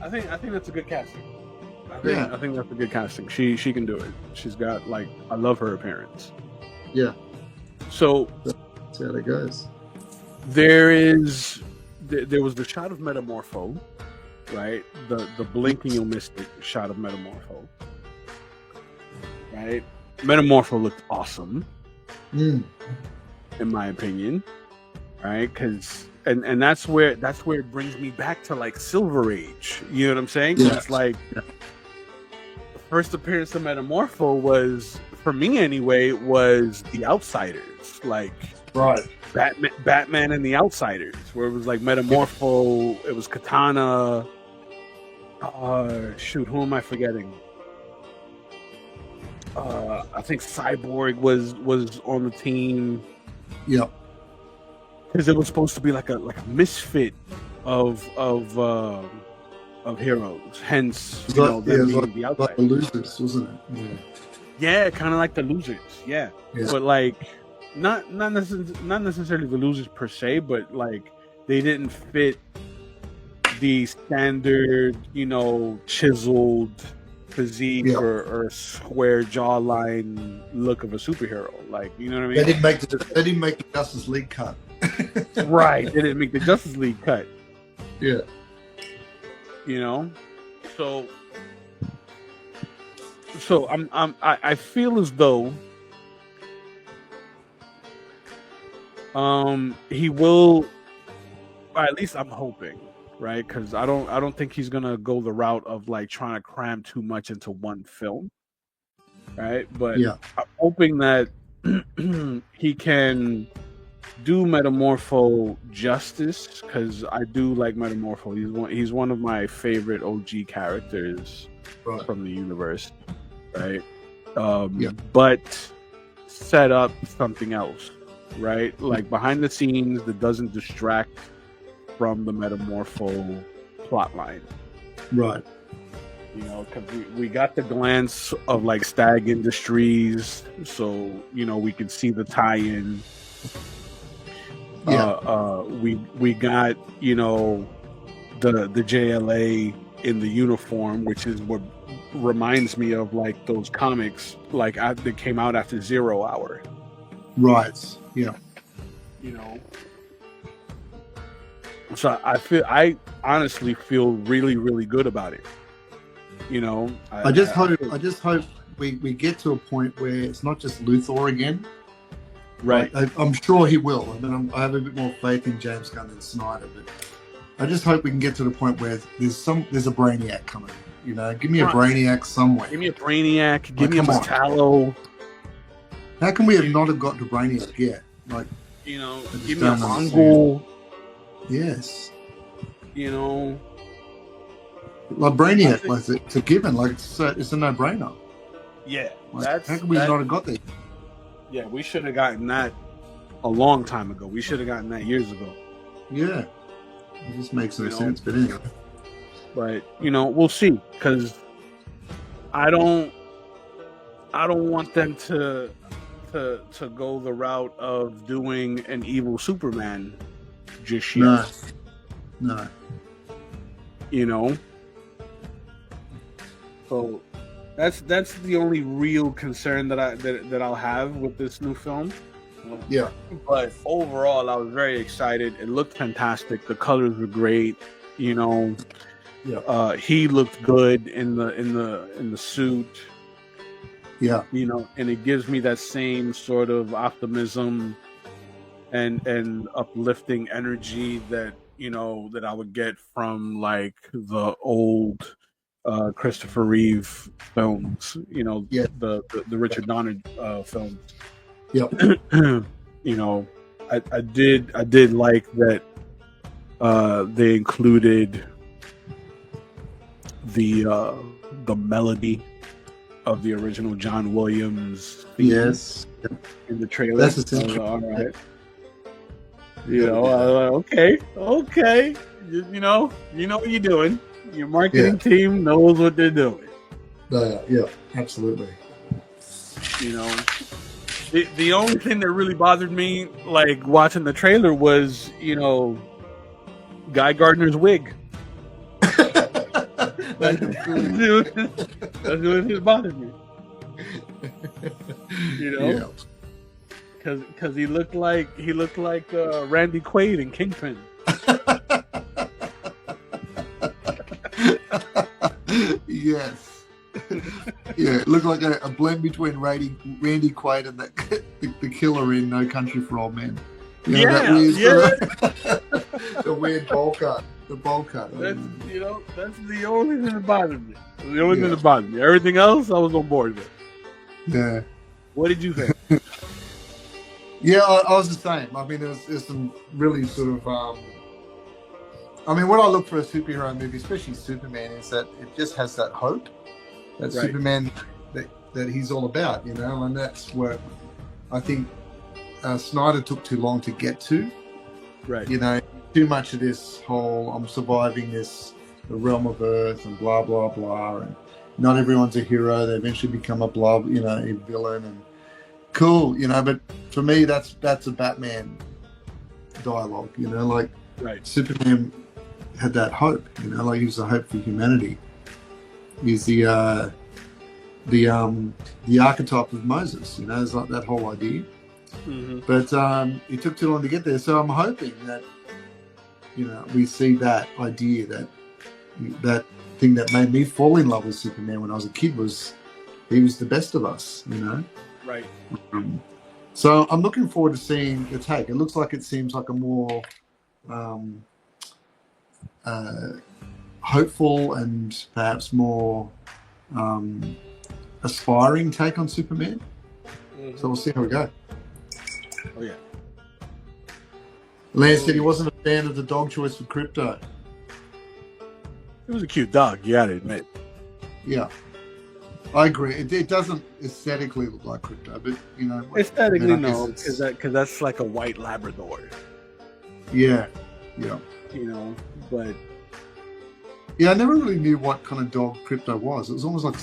I think that's a good casting. I think that's a good casting. She can do it. She's got I love her appearance. Yeah. So that's how it goes. There was the shot of Metamorpho, right? The blinking you'll miss it shot of Metamorpho. Right? Metamorpho looked awesome. In my opinion. Right? And that's where it brings me back to Silver Age. You know what I'm saying? Yeah. It's the first appearance of Metamorpho was, for me anyway, was The Outsiders. Right. Batman and the Outsiders, where it was Metamorpho, it was Katana. Who am I forgetting? I think Cyborg was on the team. Yep. Because it was supposed to be like a misfit of heroes. Hence, them being the Outsiders. Like the Losers, wasn't it? Yeah, kind of like the Losers. Yeah. But not necessarily the Losers per se, but they didn't fit the standard, chiseled physique or square jawline look of a superhero. You know what I mean? They didn't make the Justice League cut. Right. They didn't make the Justice League cut. Yeah. So So I feel as though he will, or at least I'm hoping, right? Because I don't think he's gonna go the route of like trying to cram too much into one film, right? But Yeah. I'm hoping that he can do Metamorpho justice, because I do like Metamorpho. He's one of my favorite OG characters Right. from the universe, right? Yeah. But set up something else, right? Like behind the scenes that doesn't distract from the Metamorpho plotline. Right. You know, because we got the glance of like Stag Industries, so we can see the tie-in. Yeah. We got the JLA in the uniform, which is what reminds me of like those comics like that came out after 0 Hour. Right. Yeah. So I honestly feel really, really good about it. I just hope we get to a point where it's not just Luthor again. Right. I'm sure he will. I mean, I have a bit more faith in James Gunn than Snyder, but I just hope we can get to the point where there's a Brainiac coming. Give me a Brainiac somewhere. Give me a Brainiac. Give me a Metallo. How can we not have got to Brainiac yet? Like, give me a Mongol. Yes. Like Brainiac, like it's a given. Like it's a no-brainer. Yeah. How can we not have got there? Yeah, we should have gotten that a long time ago. We should have gotten that years ago. Yeah. It just makes no sense, but anyway. But we'll see, because I don't want them to go the route of doing an evil Superman just yet. No. So that's the only real concern that I'll have with this new film. Yeah. But overall, I was very excited. It looked fantastic. The colors were great. Yeah. He looked good in the suit. Yeah. And it gives me that same sort of optimism and uplifting energy that that I would get from like the old Christopher Reeve films. Yeah. The Richard Donner films. Yep. I did like that they included the melody of the original John Williams theme. Yes. In the trailer. That's essential. All right. Okay. You know what you're doing. Your marketing team knows what they're doing. Yeah, absolutely. The only thing that really bothered me, like watching the trailer, was Guy Gardner's wig. That's what bothered me. Because he looked like Randy Quaid in Kingpin. Yes. Yeah, it looked like a blend between Randy Quaid and the killer in No Country for Old Men. That weird, the weird bowl cut. The bowl cut. That's the only thing that bothered me. The only thing that bothered me. Everything else, I was on board with. Yeah. What did you think? Yeah, I was the same. I mean, there's some really sort of. I mean, what I look for a superhero movie, especially Superman, is that it just has that hope, that Superman that he's all about, and that's what I think Snyder took too long to get to. Right. Too much of this whole I'm surviving the realm of Earth and blah blah blah, and not everyone's a hero. They eventually become a villain, and cool, But for me, that's a Batman dialogue, like Superman had that hope, like he was the hope for humanity. He's the archetype of Moses, it's like that whole idea. Mm-hmm. But it took too long to get there, so I'm hoping that we see that idea, that thing that made me fall in love with Superman when I was a kid was he was the best of us, you know. Right. So I'm looking forward to seeing the take. It looks like it seems like a more hopeful and perhaps more aspiring take on Superman. Mm-hmm. So we'll see how we go. Oh yeah. Lance said he wasn't a fan of the dog choice for Crypto. It was a cute dog, you gotta admit. Yeah, I agree. It doesn't aesthetically look like Crypto, but you know, aesthetically no, because that's like a white Labrador. Yeah. You know, but yeah, I never really knew what kind of dog Crypto was. It was almost like a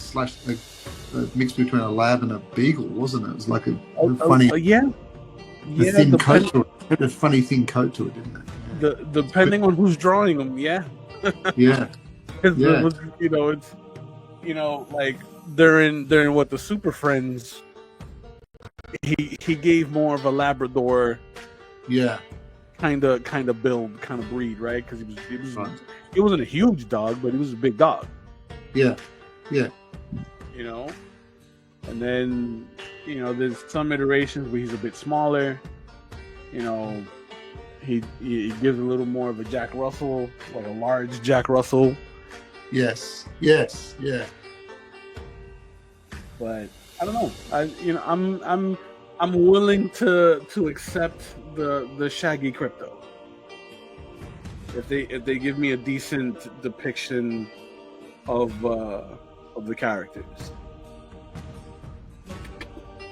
mix between a lab and a beagle, wasn't it? It was like a funny, thin coat to it. A funny thin coat to it, didn't it? Depending on who's drawing them, yeah. Yeah. It's like during what the Super Friends, he gave more of a Labrador, kind of build, kind of breed, right? Because he wasn't a huge dog, but he was a big dog. Yeah. And then there's some iterations where he's a bit smaller. He gives a little more of a Jack Russell, like a large Jack Russell. Yes. But I don't know. I'm willing to accept the Shaggy Crypto if they give me a decent depiction of the characters.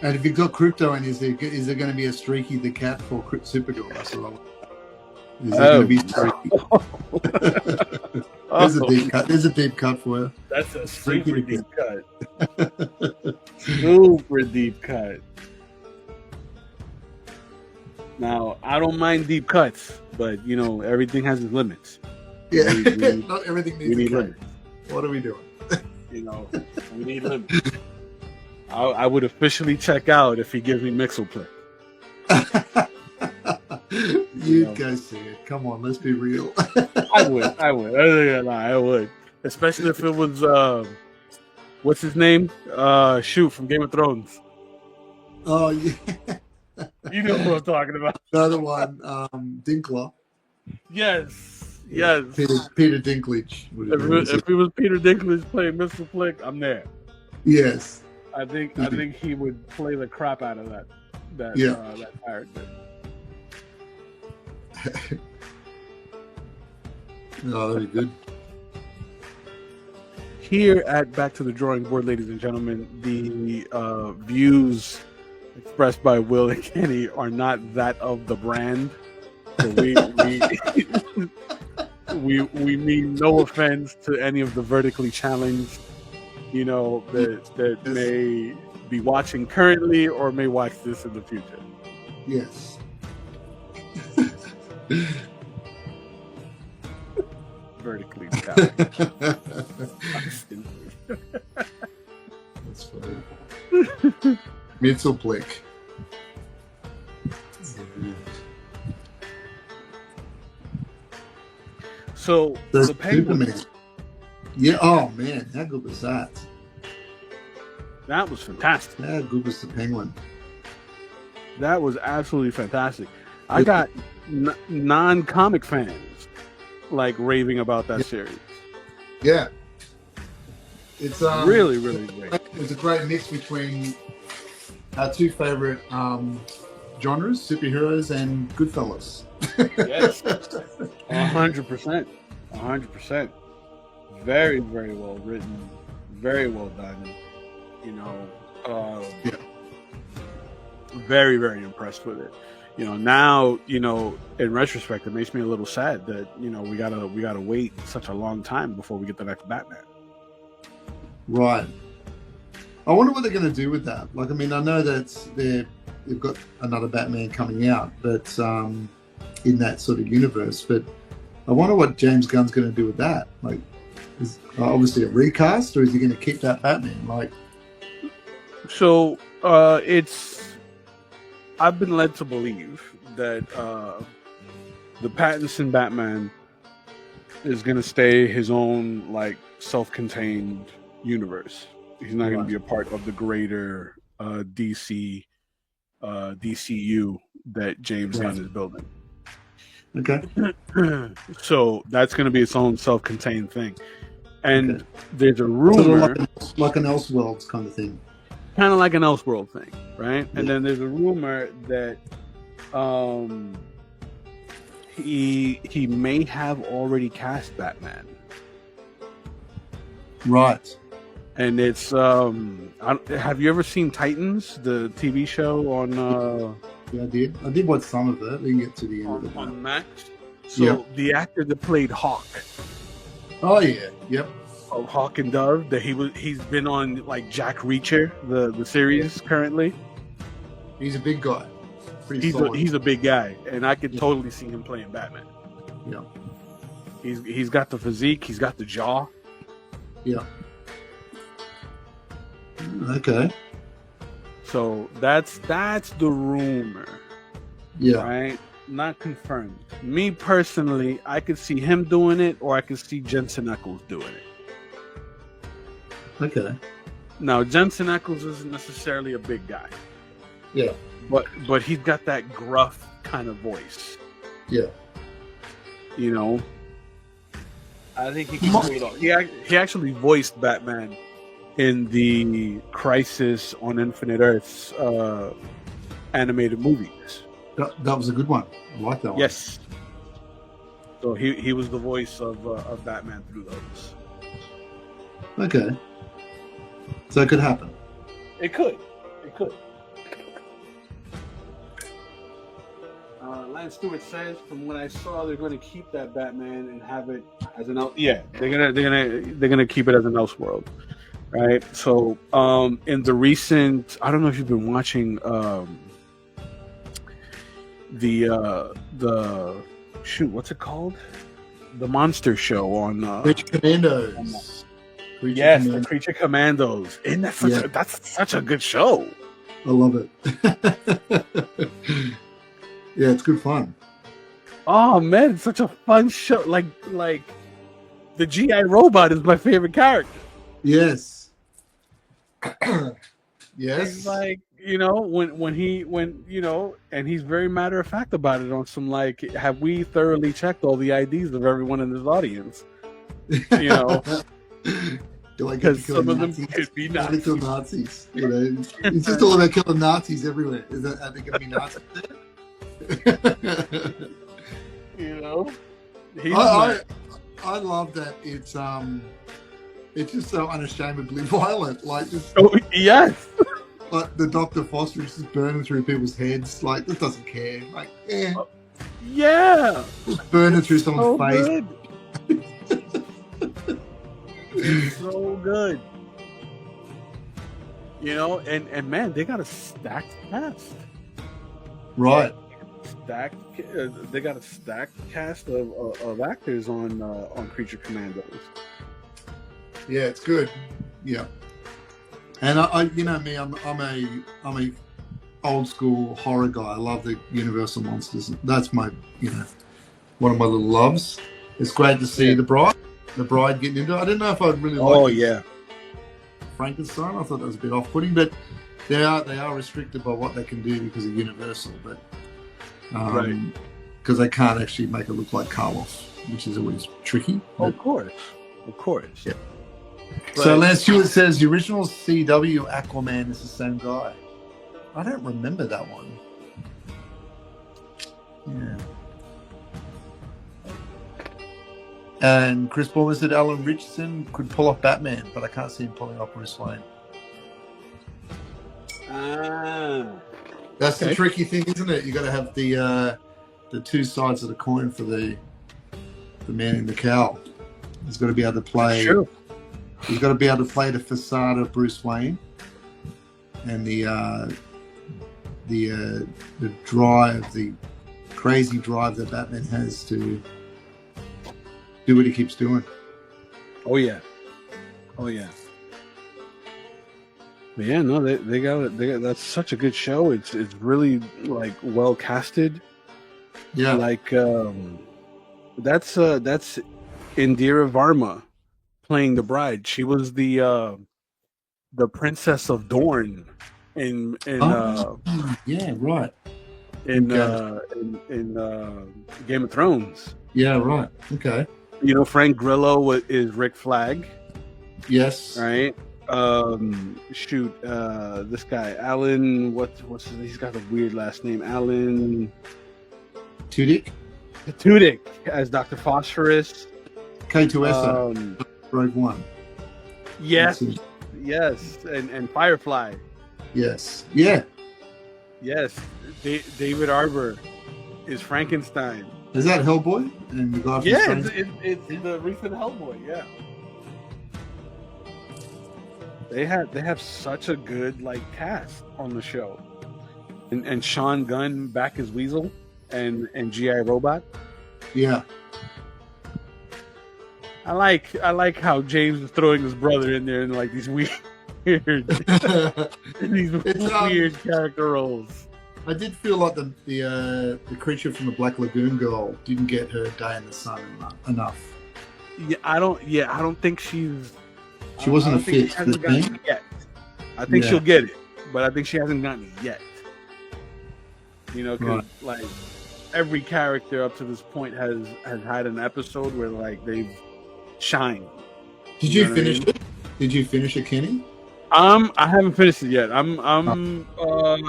And if you've got Crypto in, is there going to be a Streaky the Cat for Supergirl? That's what I want. Is there going to be Streaky? There's a deep cut. There's a deep cut for you. That's a super deep cut. Super deep cut. Now, I don't mind deep cuts, but everything has its limits. Yeah, not everything needs a cut. What are we doing? We need limits. I would officially check out if he gives me Mixelplay. You'd go see it. Come on, let's be real. I would. Especially if it was what's his name? Shoot, from Game of Thrones. Oh yeah. You know who I'm talking about. Another one, Dinkler. Yes. Peter Dinklage. If it was Peter Dinklage playing Mr. Flick, I'm there. Yes. I think he would play the crap out of that character. Oh, that'd be good. Here at Back to the Drawing Board, ladies and gentlemen, the views expressed by Will and Kenny are not that of the brand. So we mean no offense to any of the vertically challenged, that may be watching currently or may watch this in the future. Yes. Vertically challenged. That's funny. Mitzelblick. So the Penguin. Yeah. Oh man, how good was that? That was fantastic. How good was the Penguin? That was absolutely fantastic. I got non-comic fans like raving about that series. Yeah. It's really, really great. It's a great mix between our two favorite genres, superheroes and Goodfellas. Yes. 100%. 100%. Very, very well written. Very well done. Very, very impressed with it. Now, in retrospect, it makes me a little sad that, we gotta wait such a long time before we get the next Batman. Right. I wonder what they're going to do with that. Like, I mean, I know that they've got another Batman coming out, but in that sort of universe. But I wonder what James Gunn's going to do with that. Like, is obviously a recast, or is he going to keep that Batman? Like, so I've been led to believe that the Pattinson Batman is going to stay his own, like, self-contained universe. He's not going Right. to be a part of the greater DCU that James Right. Gunn is building. Okay. So that's going to be its own self-contained thing. And Okay. there's a Sort of rumor, like an Elseworlds kind of thing. kind of like an Elseworld thing, right? Yeah. And then there's a rumor that he may have already cast Batman. Right. And it's have you ever seen Titans, the TV show on Yeah, I did. I did watch some of it. I didn't get to the end of it. on Max? So Yeah. the actor that played Hawk, Oh yeah. Yep. of Hawk and Dove, that he's been on like Jack Reacher, the series currently. He's a big guy. Pretty solid. He's a big guy, and I could totally see him playing Batman. Yeah. He's got the physique, he's got the jaw. Yeah. Okay. So that's the rumor, Yeah. right? Not confirmed. Me personally, I could see him doing it, or I could see Jensen Ackles doing it. Okay. Now, Jensen Ackles isn't necessarily a big guy, Yeah. but he's got that gruff kind of voice. Yeah. You know, I think he can pull it off. He actually voiced Batman in the Crisis on Infinite Earths animated movies. That was a good one. I like that one. Yes. So he was the voice of Batman through those. Okay. So it could happen. It could. Lance Stewart says, from what I saw, they're going to keep that Batman and have it as an they're gonna keep it as an Elseworld, right? So in the recent, I don't know if you've been watching the what's it called? The Monster Show on Creature Commandos. The Creature Commandos. Isn't that that's such a good show? I love it. Yeah, it's good fun. Oh man, it's such a fun show. Like the GI Robot is my favorite character. Yes. Yes. It's like, when and he's very matter of fact about it on some like, have we thoroughly checked all the IDs of everyone in this audience? Because some of them could be Nazis. Kill Nazis. It's just all about killing Nazis everywhere. Are they going to be Nazis there? I love that it's just so unashamedly violent. Like just yes. Like the Dr. Foster is just burning through people's heads. Like this doesn't care. Like yeah, just burning through someone's face. It's so good. And man, they got a stacked cast. Right. They got a stacked cast of actors on Creature Commandos. Yeah, it's good. Yeah, and I you know me, I'm a old school horror guy. I love the Universal monsters. That's my one of my little loves. It's great to see the bride getting into it. I didn't know if I'd really like Frankenstein. I thought that was a bit off-putting, but they are restricted by what they can do because of Universal, but. Because they can't actually make it look like Carlos, which is always tricky. Of course. Yeah. So Lance Stewart says the original CW Aquaman is the same guy. I don't remember that one. Yeah. And Chris Ballmer said Alan Richardson could pull off Batman, but I can't see him pulling off Bruce Wayne. That's the tricky thing, isn't it? You got to have the two sides of the coin for the man in the cowl. He's got to be able to play. Sure. He's got to be able to play the facade of Bruce Wayne, and the drive, the crazy drive that Batman has to do what he keeps doing. Oh yeah. But yeah, no, they got it. That's such a good show. It's really like well casted. Yeah, like that's Indira Varma playing the bride. She was the the Princess of Dorne in yeah, right. in Okay. Game of Thrones. Yeah, right. Okay. You know, Frank Grillo is Rick Flag, Yes. right? This guy Alan. What's his, he's got a weird last name. Alan Tudyk. Tudyk as Dr. Phosphorus. K2SO. Rogue One. Yes, That's it. yes, and Firefly. Yes. Yeah. Yes, David Arbor is Frankenstein. Is that Hellboy? And the guy from Yeah, Strange- it's the recent Hellboy. Yeah, they have such a good like cast on the show, and Sean Gunn back as Weasel, and GI Robot. Yeah. I like how James is throwing his brother in there in like these weird these weird character roles. I did feel like the creature from the Black Lagoon girl didn't get her day in the sun enough. Yeah, I don't think she's. She wasn't I a don't think fit she for hasn't the gotten thing. it yet. I think Yeah. she'll get it, but I think she hasn't gotten it yet. You know, because like every character up to this point has had an episode where like they've shined. Did You you know what I finish mean? it? Did you finish it, Kenny? I haven't finished it yet. I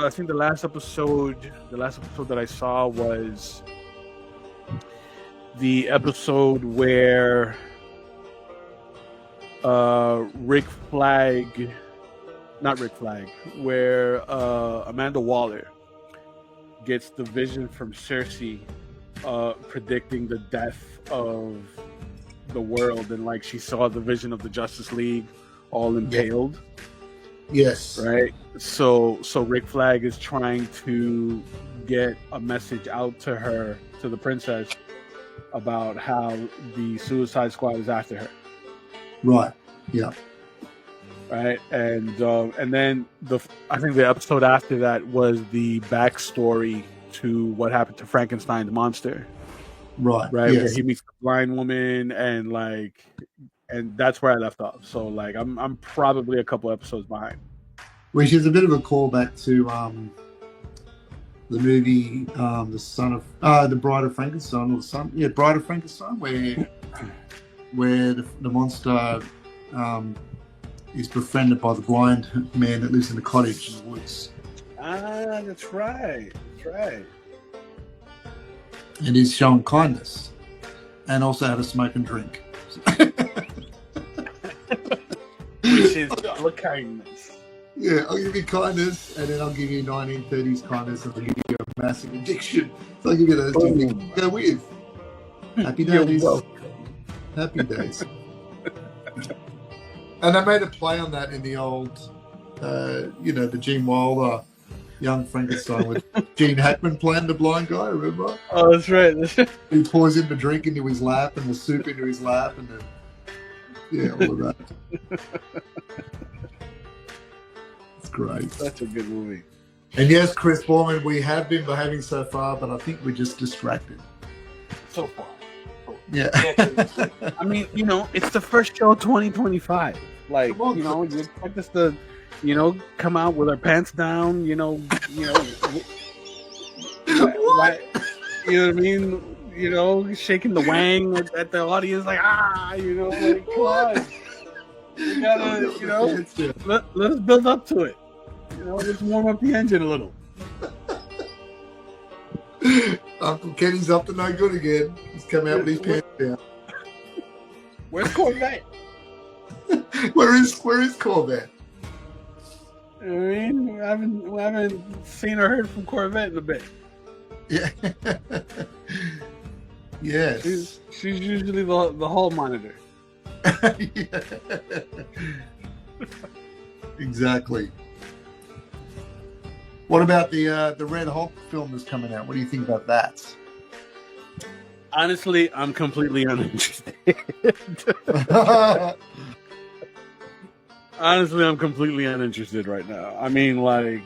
think the last episode that I saw was the episode where where Amanda Waller gets the vision from Cersei predicting the death of the world, and like she saw the vision of the Justice League all impaled. Yes. Right. So Rick Flag is trying to get a message out to her, to the princess, about how the Suicide Squad is after her. Right. Yeah. Right. And then I think the episode after that was the backstory to what happened to Frankenstein the monster. Right. Right. Yes. Where he meets the blind woman and that's where I left off. So like I'm probably a couple episodes behind. Which is a bit of a callback to the movie the son of the Bride of Frankenstein, or the son, yeah, Bride of Frankenstein, where the monster is befriended by the blind man that lives in the cottage in the woods. Ah, that's right. And he's shown kindness, and also how to smoke and drink. Which is look kindness. Yeah, I'll give you kindness, and then I'll give you 1930s kindness, and I'll give you a massive addiction. So I'll give you those two things to go with. Happy days. Happy days. And they made a play on that in the old, the Gene Wilder Young Frankenstein with Gene Hackman playing the blind guy, remember? Oh, that's right. He pours in the drink into his lap and the soup into his lap, and then, all of that. It's great. Such a good movie. And yes, Chris Borman, we have been behaving so far, but I think we're just distracted. So far. Yeah. I mean, it's the first show of 2025. Like, Come on, you expect us to, come out with our pants down, What? you know what I mean? Shaking the wang at the audience, like, like, come on. You gotta, let us build up to it. Let's warm up the engine a little. Uncle Kenny's up to no good again. He's come out with his pants down. Where's Corvette? Where is Corvette? I mean, we haven't seen or heard from Corvette in a bit. Yeah. Yes. She's usually the hall monitor. Yeah. Exactly. What about the Red Hulk film that's coming out? What do you think about that? Honestly, I'm completely uninterested. Honestly, I'm completely uninterested right now. I mean, like,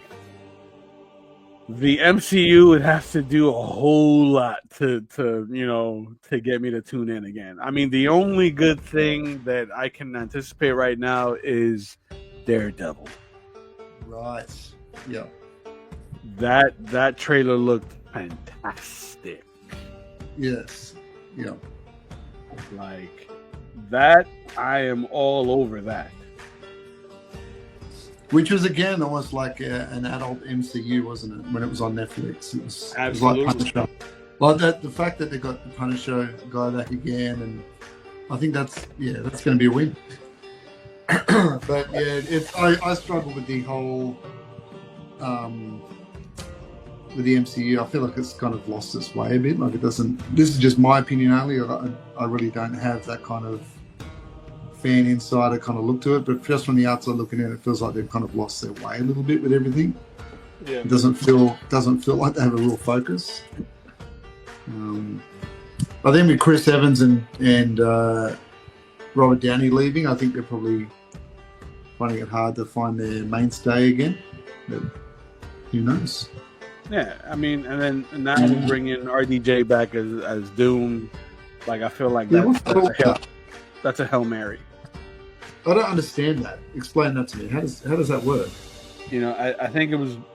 the MCU would have to do a whole lot to get me to tune in again. I mean, the only good thing that I can anticipate right now is Daredevil. Right. Yeah. That trailer looked fantastic. Yes. Yeah. Like that, I am all over that. Which was again almost like an adult MCU, wasn't it? When it was on Netflix, it was Absolutely. like Punisher. Like that, the fact that they got the Punisher guy back again, and I think that's going to be a win. But yeah, I struggle with the whole with the MCU. I feel like it's kind of lost its way a bit. Like it doesn't. This is just my opinion only. I really don't have that kind of fan insider kind of look to it, but just from the outside looking in, it feels like they've kind of lost their way a little bit with everything. Yeah. It doesn't feel like they have a real focus. I think with Chris Evans and Robert Downey leaving, I think they're probably finding it hard to find their mainstay again. But who knows? Yeah, I mean, and now we bring in RDJ back as Doom. Like I feel like that's a Hail Mary. I don't understand that. Explain that to me. How does that work? You know, I think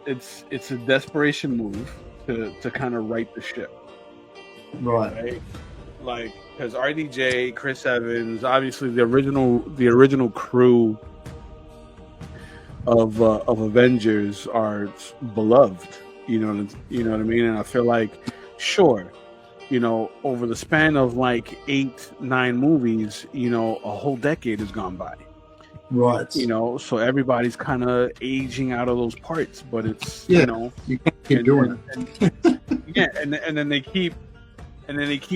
it's a desperation move to kind of right the ship. Right. Like because RDJ, Chris Evans, obviously the original crew of Avengers are beloved. You know what I mean? And I feel like, sure, you know, over the span of like 8-9 movies, you know, a whole decade has gone by. Right. You know, so everybody's kind of aging out of those parts, but it's you know, you can't keep doing it. Yeah, and then they keep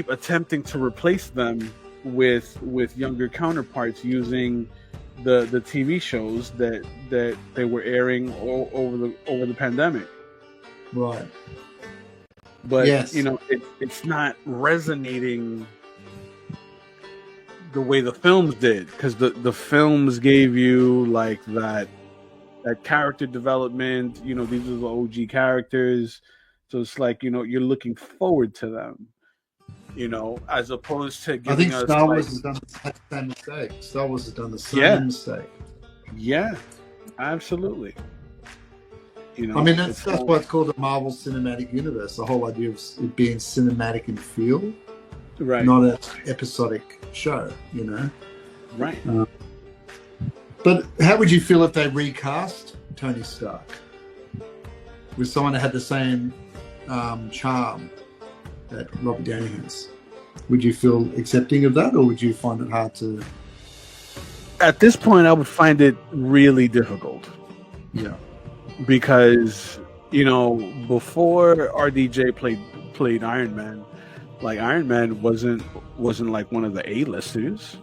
attempting to replace them with younger counterparts using the TV shows that they were airing over the pandemic. Right. But yes. You know, it's not resonating the way the films did, because the films gave you like that character development. You know, these are the OG characters, so it's like, you know, you're looking forward to them. You know, as opposed to giving us. I think Star Wars has done the same mistake. Star Wars has done the same mistake. Yeah, absolutely. You know, I mean, that's why it's called the Marvel Cinematic Universe. The whole idea of it being cinematic in feel, right? Not an episodic show, you know. Right. But how would you feel if they recast Tony Stark with someone that had the same charm that Robert Downey has? Would you feel accepting of that, or would you find it hard to? At this point, I would find it really difficult. Yeah. Because, you know, before RDJ played Iron Man, like Iron Man wasn't like one of the A-listers.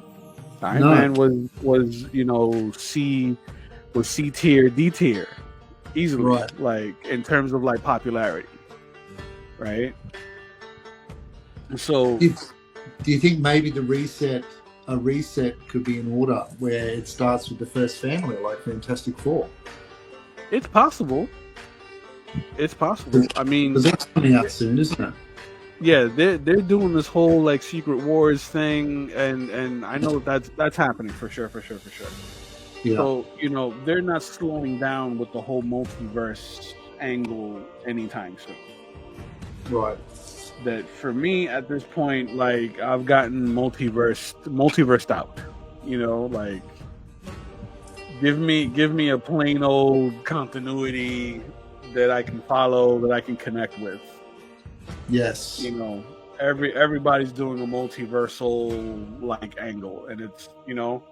Iron Man was you know, C tier, D tier, easily. Right. Like in terms of like popularity, right? So, do you think maybe a reset could be in order, where it starts with the first family, like Fantastic Four? It's possible. It's possible. I mean, because that's coming out soon, isn't it? Yeah, they're doing this whole like Secret Wars thing, and I know that's happening for sure. Yeah. So, you know, they're not slowing down with the whole multiverse angle anytime soon. Right. That for me at this point, like I've gotten multiversed out. You know, like give me a plain old continuity that I can follow, that I can connect with. Yes. You know, everybody's doing a multiversal like angle, and it's, you know,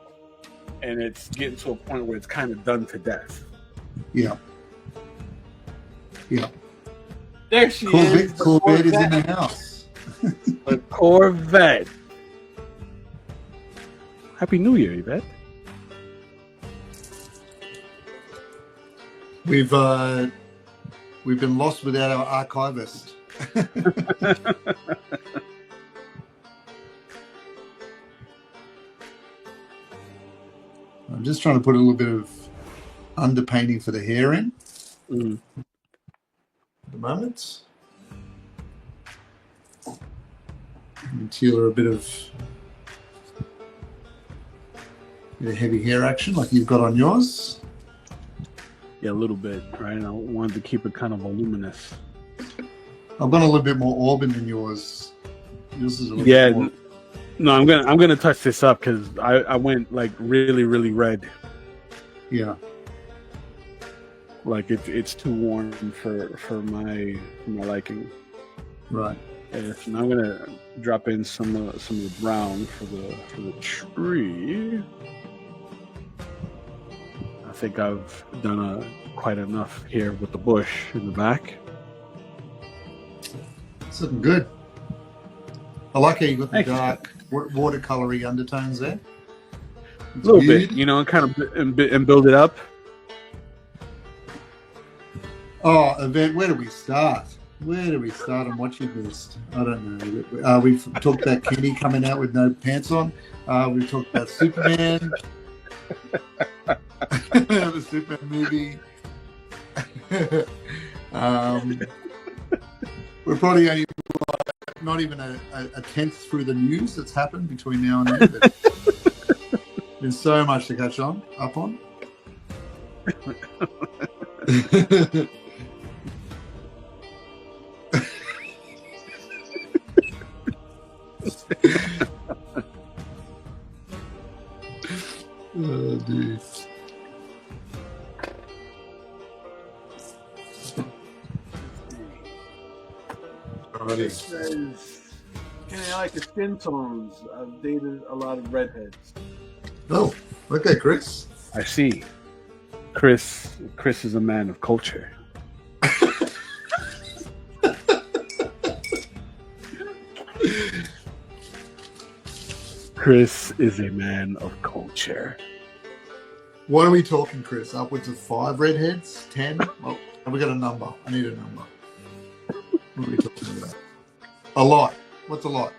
and it's getting to a point where it's kind of done to death. Yeah. Yeah. There she is. Corvette is in the house. The Corvette. Happy New Year, Yvette. We've been lost without our archivist. I'm just trying to put a little bit of underpainting for the hair in. At the moment. And Teela a bit of heavy hair action like you've got on yours. Yeah, a little bit, right? I wanted to keep it kind of voluminous. I've gone a little bit more auburn than yours. Yours is a little Yeah, bit more. no, I'm gonna touch this up because I went like really, really red. Yeah. Like it's too warm for my liking. Right. Yeah, so now I'm gonna drop in some of the brown for the tree. I think I've done quite enough here with the bush in the back. It's looking good. I like how you got the Thanks. dark watercolory undertones there. A little bit, you know, and kind of and build it up. Oh, event. Where do we start? Where do we start on what you missed? I don't know. We've talked about Kenny coming out with no pants on. We've talked about Superman, the Superman movie. We're probably only not even a tenth through the news that's happened between now and then. But there's so much to catch up on. Oh, dude. It says, I like the skin tones. I've dated a lot of redheads. Oh, okay, Chris. I see. Chris is a man of culture. Chris is a man of culture. What are we talking, Chris? Upwards of 5 redheads? 10? Well, have we got a number? I need a number. What are we talking about? A lot. What's a lot?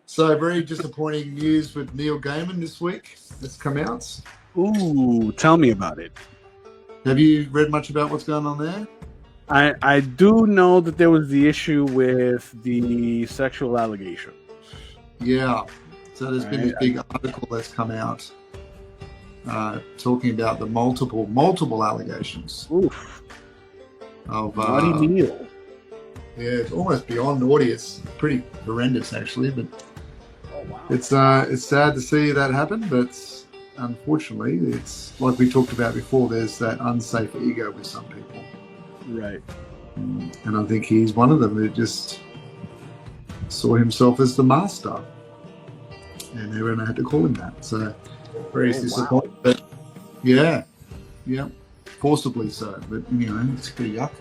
So, very disappointing news with Neil Gaiman this week. That's come out. Ooh, tell me about it. Have you read much about what's going on there? I do know that there was the issue with the sexual allegations. Yeah. So there's been this big article that's come out talking about the multiple allegations. Oof. Of Naughty Neil. Yeah, it's almost beyond naughty. It's pretty horrendous, actually. But wow. It's sad to see that happen, but unfortunately, it's like we talked about before. There's that unsafe ego with some people, right? And I think he's one of them who just saw himself as the master, and everyone had to call him that. So very disappointed. Wow. But yeah, forcibly so. But it's pretty yuck.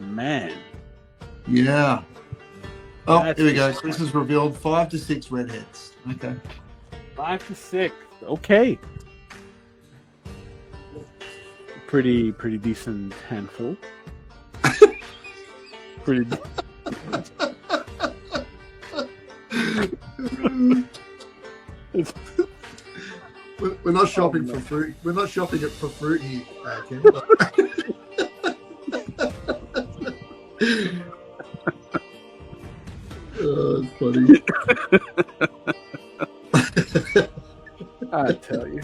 Man. Yeah. Oh, here we go. Chris has revealed 5 to 6 redheads. Okay. 5 to 6. Okay. Pretty decent handful. Pretty. We're not shopping for fruit. We're not shopping for fruit here, Ken. Oh, it's funny. I tell you.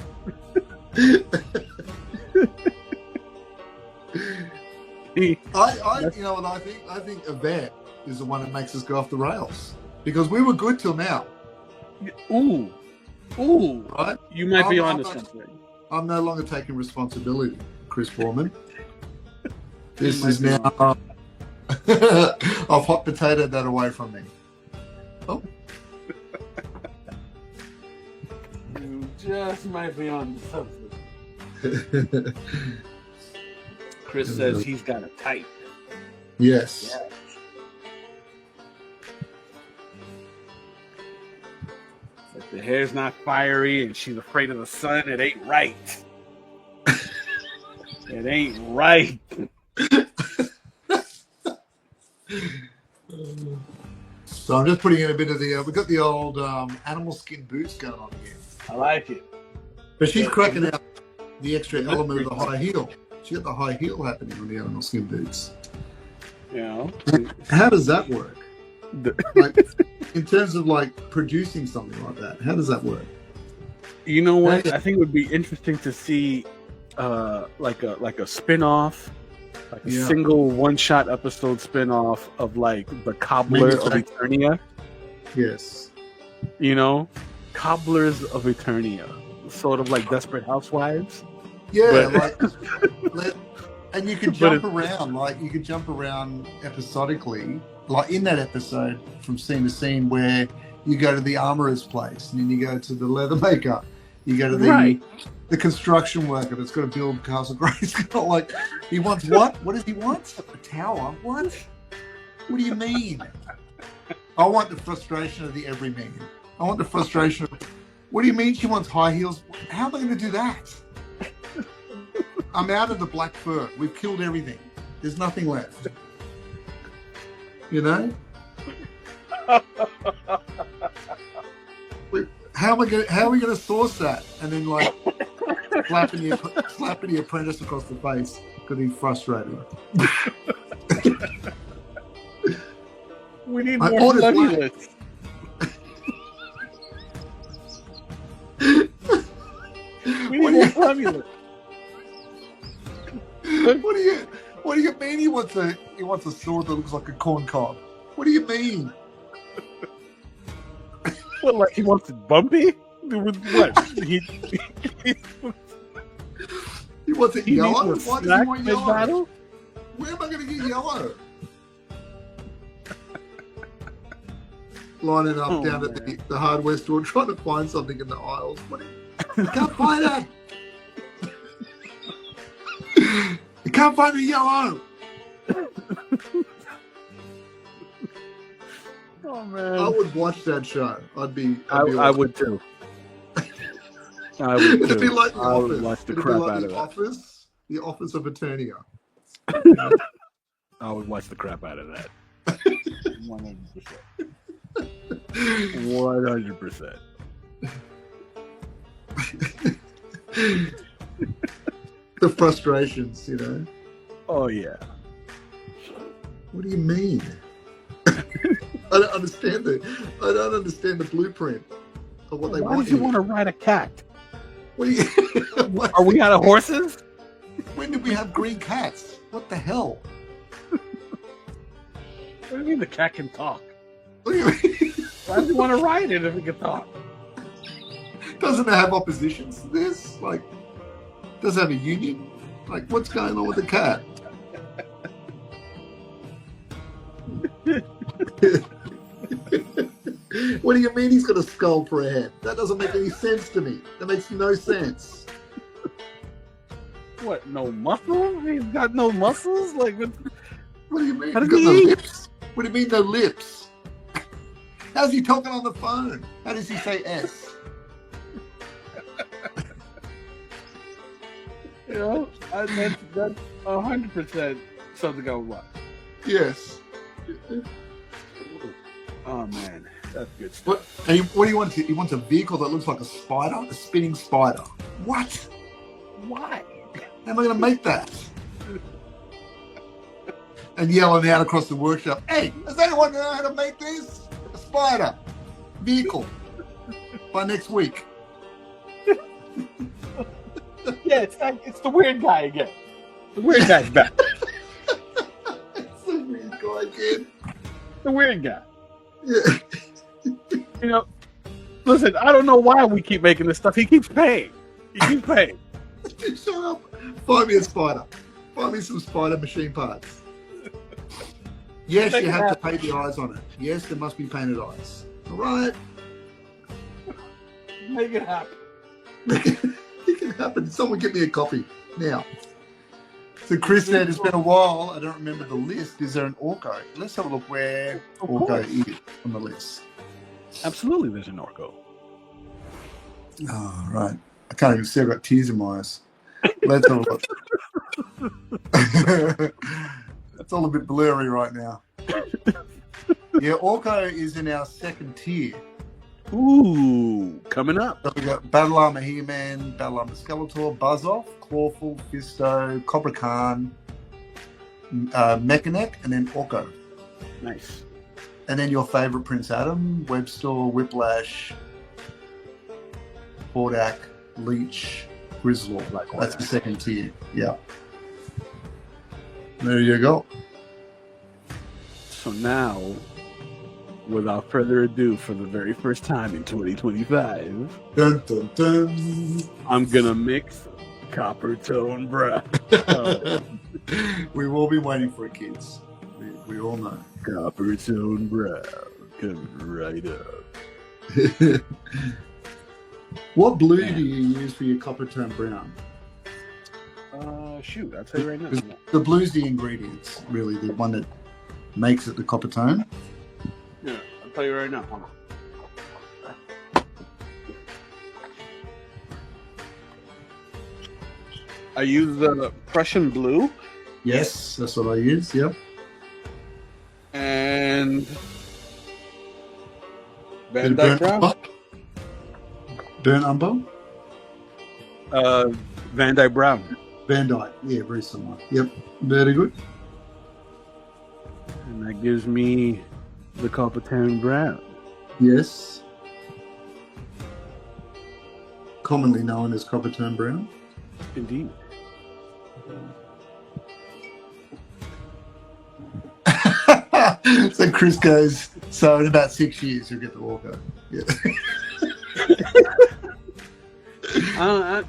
I you know what I think? I think Yvette is the one that makes us go off the rails. Because we were good till now. Ooh. Right? You might be onto something. I'm no longer taking responsibility, Chris Borman. This is now I've hot potatoed that away from me. Oh. You just might be on something. Chris says he's got a type. Yes. If the hair's not fiery and she's afraid of the sun, it ain't right. It ain't right. So I'm just putting in a bit of the. We've got the old animal skin boots going on here. I like it. But she's cracking out the extra element of the high heel. She got the high heel happening on the animal skin boots. Yeah. How does that work? Like, in terms of like producing something like that, how does that work? You know what? I think it would be interesting to see like a spin-off, like a single one-shot episode spin-off of like the Cobbler of Eternia. Yes. You know? Cobblers of Eternia. Sort of like Desperate Housewives. Yeah, and you could jump around, like you could jump around episodically, like in that episode from scene to scene where you go to the armorer's place and then you go to the leather maker. You go to the construction worker that's got to build Castle Grayskull. Like, he wants what? What does he want? A tower? What? What do you mean? I want the frustration of the everyman. I want the frustration of, what do you mean she wants high heels? How am I going to do that? I'm out of the black fur. We've killed everything. There's nothing left. You know? How are we going to source that? And then like slapping the apprentice across the face because he's frustrated. We need more Flumulus. We need more Flumulus. What do you mean he wants a sword that looks like a corn cob? What do you mean? What, like he wants it bumpy? With what? He wants it yellow? Why does he want yellow? Battle? Where am I going to get yellow? Lining up down at the hardware store trying to find something in the aisles. I can't find it. You can't find the yellow. Oh man! I would watch that show. I would too. I would too. It'd be like The I Office. would watch the It'd crap be like out of the that. Office, the Office of Eternia. I would watch the crap out of that. 100%. 100%. The frustrations, you know. Oh yeah. What do you mean? I don't understand the blueprint of what they want. Why do you want to ride a cat? What do you, Are we out of horses? When did we have green cats? What the hell? What do you mean the cat can talk? What do you mean? Why do you want to ride it if it can talk? Doesn't it have oppositions to this? Like, does it have a union? Like, what's going on with the cat? What do you mean he's got a skull for a head? That doesn't make any sense to me. That makes no sense. What? No muscles? He's got no muscles? Like, what do you mean? How He's does got no he eat? lips? What do you mean no lips? How's he talking on the phone? How does he say S? You know, that's 100% something I would watch. Yes. Oh man, that's good stuff. What do you want? He wants a vehicle that looks like a spider, a spinning spider. What? Why? How am I going to make that? And yelling out across the workshop, "Hey, does anyone know how to make this? A spider vehicle by next week." Yeah, it's the weird guy again. The weird guy's back. It's the weird guy again. The weird guy. Yeah. You know, listen, I don't know why we keep making this stuff. He keeps paying. Shut up. Find me a spider. Find me some spider machine parts. Yes, you have to paint the eyes on it. Yes, there must be painted eyes. All right. Make it happen. It can happen. Someone get me a copy now. So Chris said it's been a while. I don't remember the list. Is there an Orko? Let's have a look where Orko is on the list. Absolutely, there's an Orko. Oh, right. I can't even see. I've got tears in my eyes. Let's have a look. It's all a bit blurry right now. Yeah, Orko is in our second tier. Ooh, coming up. So we got Battle Armor He-Man, Battle Armor Skeletor, Buzz-Off, Clawful, Fisto, Cobra Khan, Mechaneck, and then Orko. Nice. And then your favorite Prince Adam, Webster, Whiplash, Hordak, Leech, Grizzlaw. That's the second tier. Yeah. There you go. So now, without further ado, for the very first time in 2025, Dun, dun, dun. I'm gonna mix Copper Tone Brown. We will be waiting for it, kids. We all know. Copper Tone Brown, coming right up. What blue do you use for your copper tone brown? Shoot, I'll tell you right now. The blue's the ingredients, really, the one that makes it the copper tone. Yeah, I'll tell you right now. Hold on. I use the Prussian blue Yes, that's what I use. Yep. and Bit Van of Dyke burnt Brown. umber. Burnt umber. Van Dyke Brown. Van Dyke. Yeah, very similar. Yep. Very good. And that gives me the Copper Tone Brown. Yes. Commonly known as copper tone brown. Indeed. So Chris goes, so in about 6 years you'll get the walkout. Yeah. I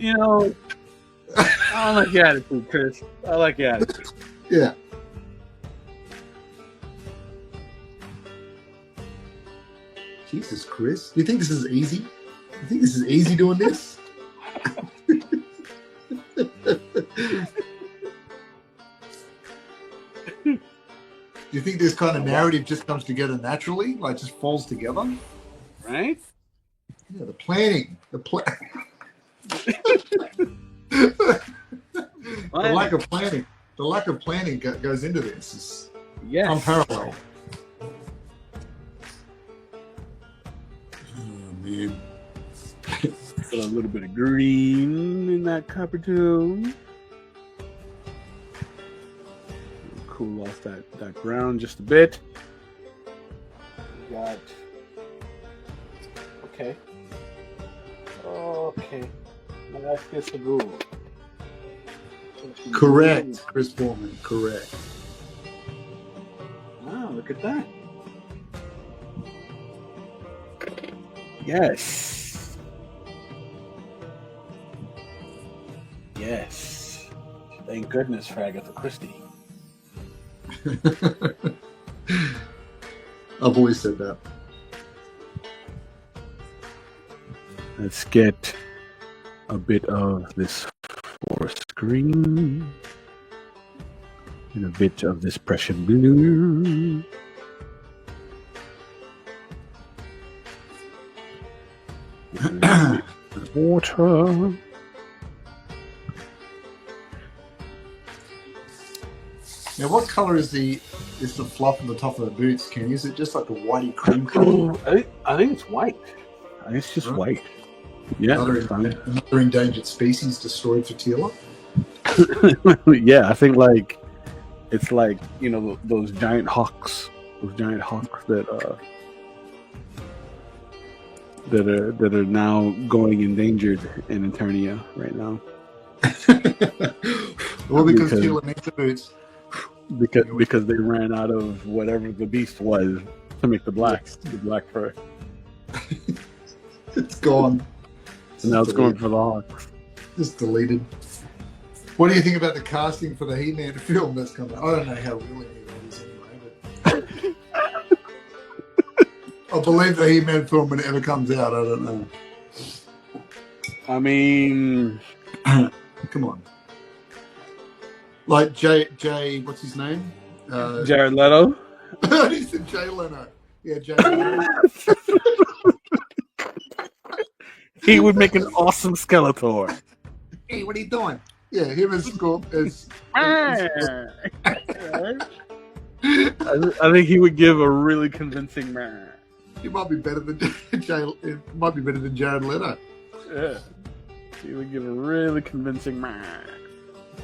don't like your attitude, Chris. I like your attitude. Yeah. Jesus, Chris. Do you think this is easy? You think this is easy doing this? Do you think this kind of narrative just comes together naturally? Like just falls together? Right? Yeah, the planning. The lack of planning. The lack of planning goes into this. It's unparalleled. Oh, man. Put a little bit of green in that copper tone. Cool off that brown just a bit. Got okay. Now let's get the blue. Correct, Chris Foreman. Correct. Wow, look at that. Yes. Yes. Thank goodness for Agatha Christie. I've always said that. Let's get a bit of this forest green and a bit of this Prussian blue. Water. Now, what color is the fluff on the top of the boots, Kenny? Is it just like a whitey cream color? I think it's white. I think it's just white. Yeah, another endangered species destroyed for Teela. yeah, I think like it's like those giant hawks that are now going endangered in Eternia right now. Well, because Teela needs the boots. Because they ran out of whatever the beast was to make the black fur. It's gone. So now it's going for the hawks. Just deleted. What do you think about the casting for the He-Man film that's coming out? I don't know how real any of that is anyway, but I believe the He-Man film when it ever comes out. I don't know. I mean, come on. Like Jay, what's his name? Jared Leto. He said Jay Leno. Yeah, Jay Leno. He would make an awesome Skeletor. Hey, what are you doing? Yeah, him as I think he would give a really convincing man. He might be better than It might be better than Jared Leto. Yeah, he would give a really convincing man.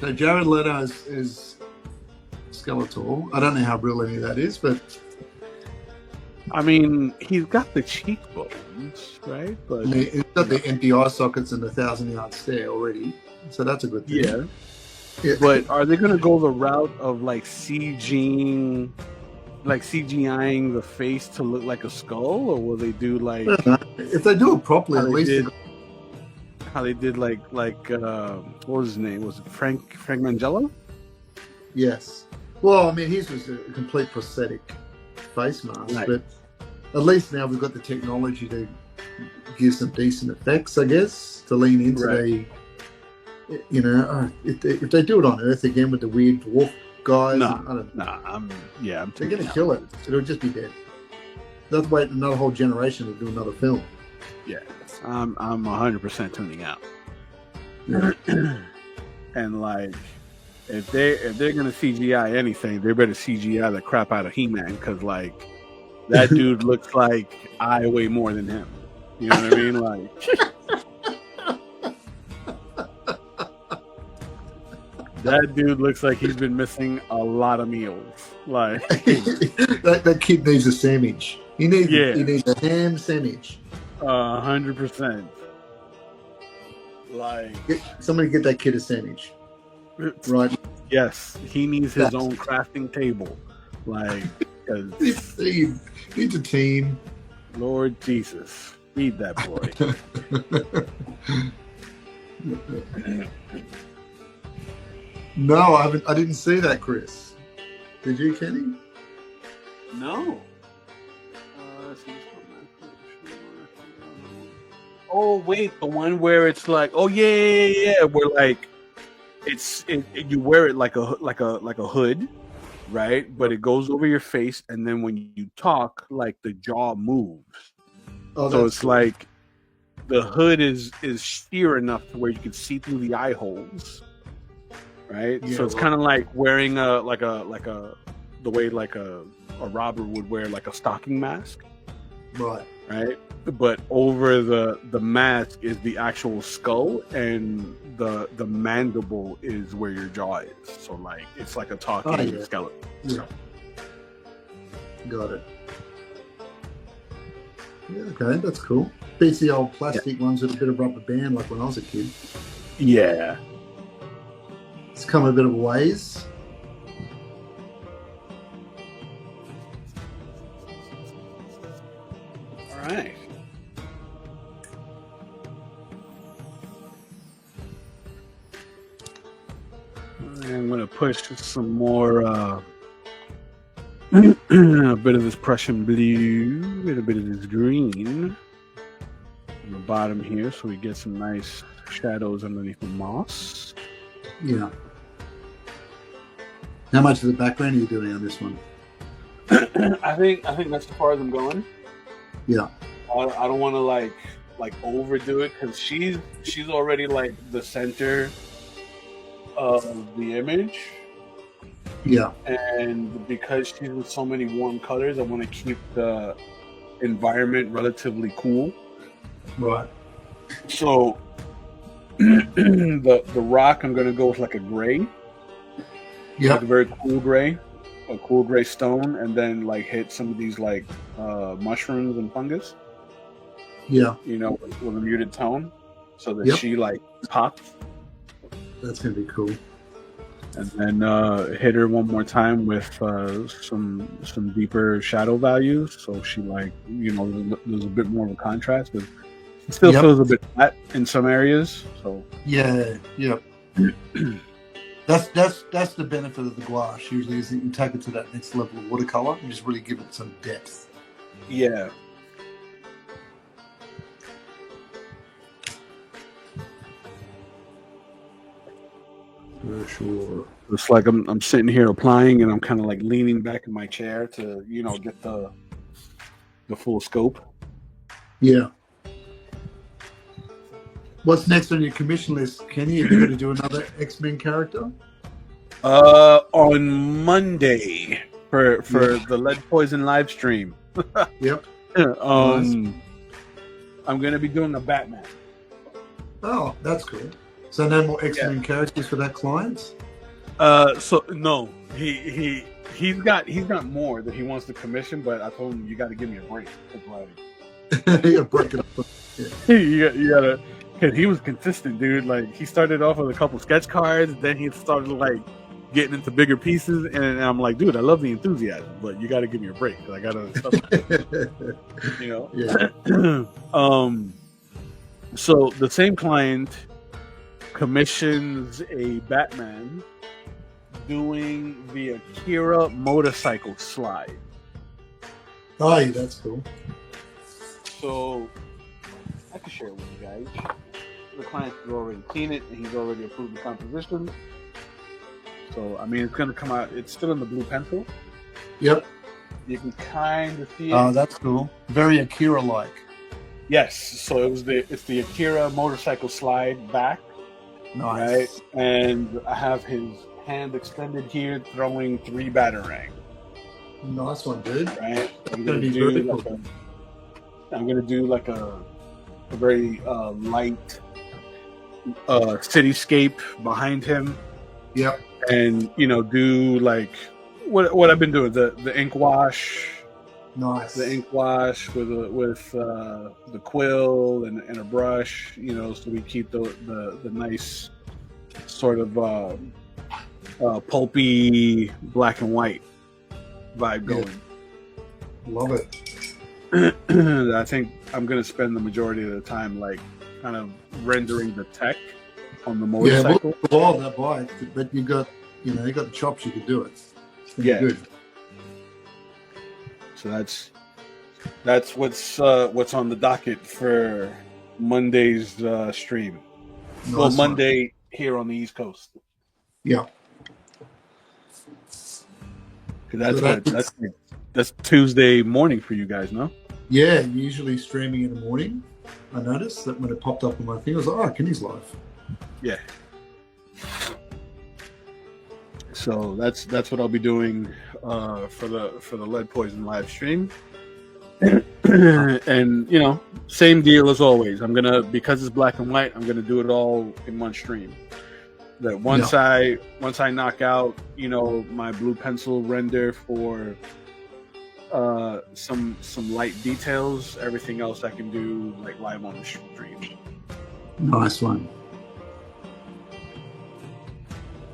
So Jared Leto is Skeletor. I don't know how real any of that is, but I mean, he's got the cheekbones, right? But And it's got the empty eye sockets and the 1,000-yard stare already, so that's a good thing. yeah. Yeah. But are they gonna go the route of like CGing the face to look like a skull, or will they do like I don't know. If they do it properly, how at they least did, how they did like what was his name? Was it Frank Mangello? yes. Well, I mean, his was a complete prosthetic face mask, Right. but at least now we've got the technology to give some decent effects, I guess, to lean into Right. if they do it on Earth again with the weird dwarf guys, No. I don't know. Nah, I'm They're tuning going to out. kill it. It'll just be dead. They'll have to wait another whole generation to do another film. Yeah, I'm 100% tuning out. Yeah. And like, if they're gonna CGI anything, they better CGI the crap out of He-Man, because like that dude looks like I weigh more than him. You know what I mean? Like that dude looks like he's been missing a lot of meals. Like that kid needs a sandwich. He needs a ham sandwich. 100%. Like Somebody get that kid a sandwich. Right. yes, he needs his own crafting table. Like, 'cause He needs a team. Lord Jesus, feed that boy. No, I didn't see that, Chris. Did you, Kenny? No. Oh wait, the one where it's like, oh yeah, where like you wear it like a hood, right? But it goes over your face, and then when you talk, like the jaw moves. Oh, So that's it's cool. like the hood is sheer enough to where you can see through the eye holes, right? Yeah, So it's well- kind of like wearing the way like a robber would wear like a stocking mask, right. right? But over the mask is the actual skull, and the mandible is where your jaw is. So like it's like a talking skeleton. Yeah. Got it. Yeah, okay, that's cool. Beats the old plastic ones with a bit of rubber band like when I was a kid. Yeah. It's come a bit of a ways. All right. I'm gonna push some more a bit of this Prussian blue and a bit of this green on the bottom here, so we get some nice shadows underneath the moss. Yeah. How much of the background are you doing on this one? I think that's as far as I'm going. Yeah. I don't want to like overdo it, because she's already like the center of the image, Yeah. and because she's with so many warm colors, I want to keep the environment relatively cool. Right. So the rock, I'm gonna go with like a gray, like Yeah. a very cool gray, a cool gray stone, and then like hit some of these like mushrooms and fungus, Yeah. you know, with a muted tone, so that Yep. she like pops. That's going to be cool. And then hit her one more time with some deeper shadow values, so she like, you know, there's a bit more of a contrast, but it still Yep. feels a bit flat in some areas. So Yeah. Yeah. That's the benefit of the gouache usually, is that you can take it to that next level of watercolor and just really give it some depth. yeah, For sure. it's like I'm sitting here applying, and I'm kind of like leaning back in my chair to, you know, get the full scope. Yeah. What's next on your commission list, Kenny? Are you going to do another X-Men character? On Monday for the Lead Poison live stream. Yep. I'm gonna be doing a Batman. Oh, that's cool. So no more X-Men characters for that client? So no, he he's got more that he wants to commission, but I told him you got to give me a break. Like, You gotta break it up. you gotta, because he was consistent, dude. Like he started off with a couple sketch cards, then he started like getting into bigger pieces, and I'm like, dude, I love the enthusiasm, but you got to give me a break. I gotta, you know. Yeah. So the same client commissions a Batman doing the Akira motorcycle slide. Oh, yeah, that's cool. So I can share it with you guys. The client has already seen it and he's already approved the composition. So I mean, it's gonna come out. It's still in the blue pencil. Yep. You can kind of see it. Oh, that's cool. Very Akira-like. Yes. So it's the Akira motorcycle slide back. Nice. Right, and I have his hand extended here, throwing 3 batarang. Nice one, dude. Right, I'm That'd be very cool. I'm gonna do like a very light cityscape behind him. Yep. And do like what I've been doing, the ink wash. Nice. The ink wash with the quill and a brush, so we keep the nice sort of pulpy black and white vibe going. Love it. I think I'm gonna spend the majority of the time like kind of rendering the tech on the motorcycle. Yeah, well, that bike, but you got the chops, you could do it. Yeah. Good. So that's what's on the docket for Monday's stream. Nice well, one. Monday here on the East Coast. Yeah. That's Tuesday morning for you guys, no? Yeah, usually streaming in the morning. I noticed that when it popped up on my thing, I was like, "Oh, Kenny's live." Yeah. So that's what I'll be doing for the Lead Poison live stream. And same deal as always. I'm gonna, because it's black and white, I'm gonna do it all in one stream. That once I knock out my blue pencil render for some light details, everything else I can do like live on the stream. Nice one.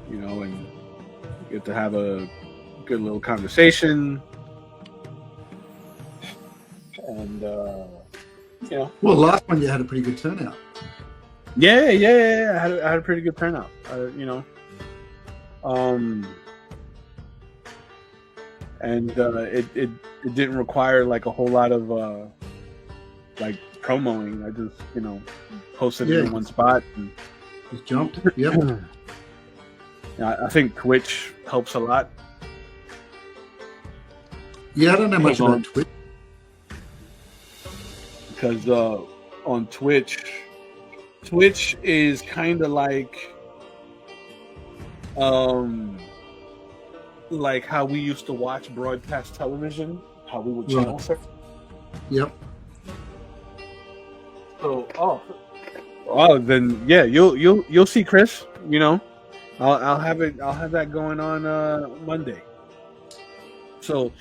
And get to have a good little conversation. And well, last one you had a pretty good turnout. Yeah. I had a pretty good turnout. And it didn't require like a whole lot of like promoing. I just posted it in one spot and just jumped. Yep. I think Twitch helps a lot. Yeah, I don't know much about Twitch. Because on Twitch is kind of like how we used to watch broadcast television, how we would channel surf. Yep. So then yeah, you'll see Chris. I'll have that going on Monday. So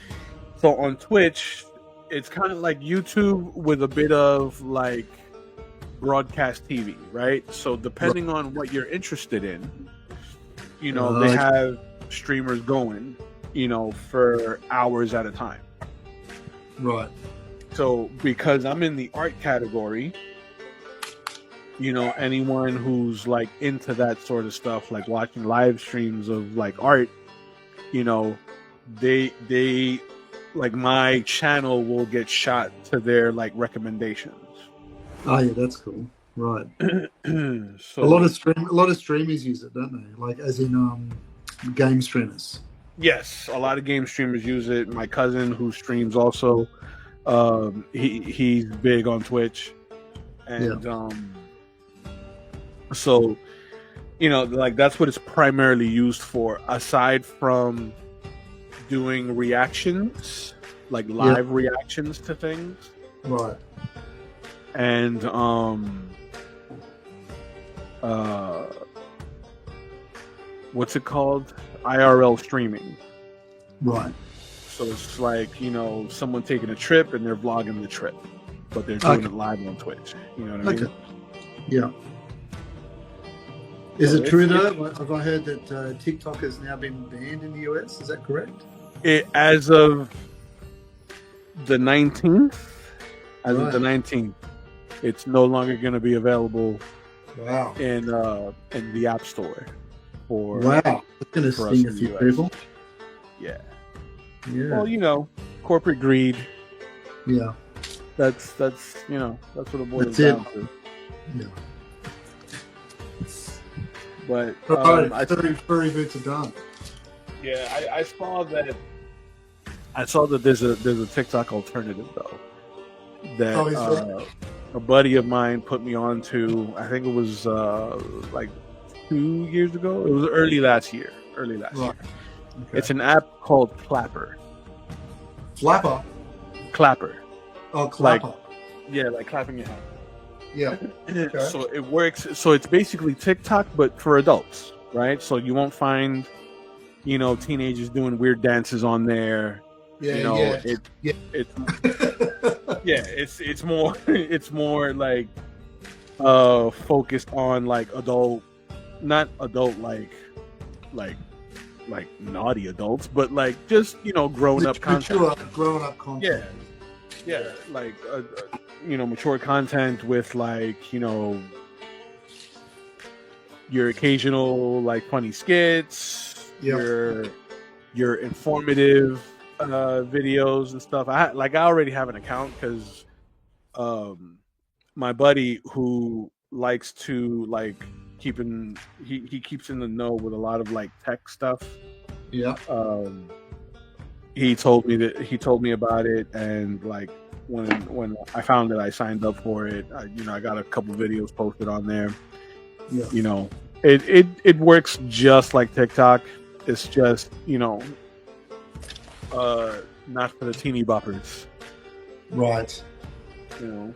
on Twitch, it's kind of like YouTube with a bit of like broadcast TV, right? So depending on what you're interested in, they have streamers going, for hours at a time. Right. So because I'm in the art category, anyone who's like into that sort of stuff, like watching live streams of like art, they like my channel will get shot to their like recommendations. Oh yeah, that's cool. Right. So a lot of streamers use it, don't they? Like as in game streamers. Yes, a lot of game streamers use it. My cousin who streams also, he's big on Twitch, and so like that's what it's primarily used for, aside from doing reactions, like live reactions to things. Right. And what's it called? IRL streaming. Right. So it's like, you know, someone taking a trip and they're vlogging the trip, but they're doing it live on Twitch. You know what I mean? Okay. Yeah. Is So it true though? Have I heard that TikTok has now been banned in the US? Is that correct? As of the 19th, Right. 19th, it's no longer going to be available Wow. in the App Store. Wow. That's going to for us sting a in the few US. people. Yeah. Yeah. Well, you know, corporate greed. Yeah. That's you know, that's what it boils That's it. down to. Yeah. But All right. Furry boots are done. yeah, I saw that. I saw that there's a TikTok alternative though that a buddy of mine put me on to. I think it was like 2 years ago. It was early last year. Right. Okay. It's an app called Clapper. Flapper. Clapper. Oh, Clapper. Yeah, like clapping your hands. Yeah. Okay. So it works. So it's basically TikTok, but for adults, right? So you won't find, you know, teenagers doing weird dances on there. Yeah. You know, it's more it's more like focused on like adult, not adult like naughty adults, but like just, you know, grown up content. Grown up content. Yeah, like you know, mature content with like, you know, your occasional like funny skits, your informative videos and stuff. I already have an account because my buddy who likes to like he keeps in the know with a lot of like tech stuff. Yeah. He told me about it, and like when I found that, I signed up for it. I got a couple videos posted on there. Yeah. You know, it works just like TikTok. It's just, you know, not for the teeny boppers. Right. You know.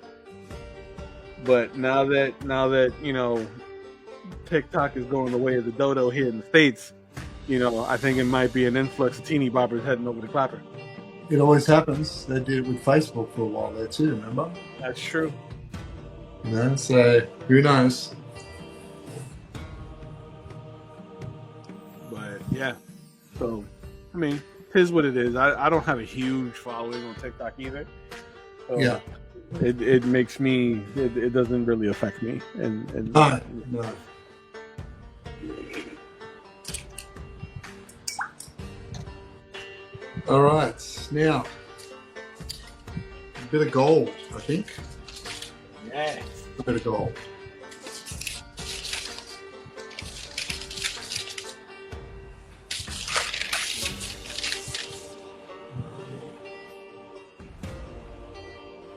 But now that you know, TikTok is going the way of the dodo here in the States, you know, I think it might be an influx of teeny boppers heading over to Clapper. It always happens. They did it with Facebook for a while there too, remember? That's true. You know, so who knows? But yeah, so I mean, here's what it is. I don't have a huge following on TikTok either. So Yeah. It makes me. It doesn't really affect me. And No. All right, now a bit of gold, I think. yeah. A bit of gold.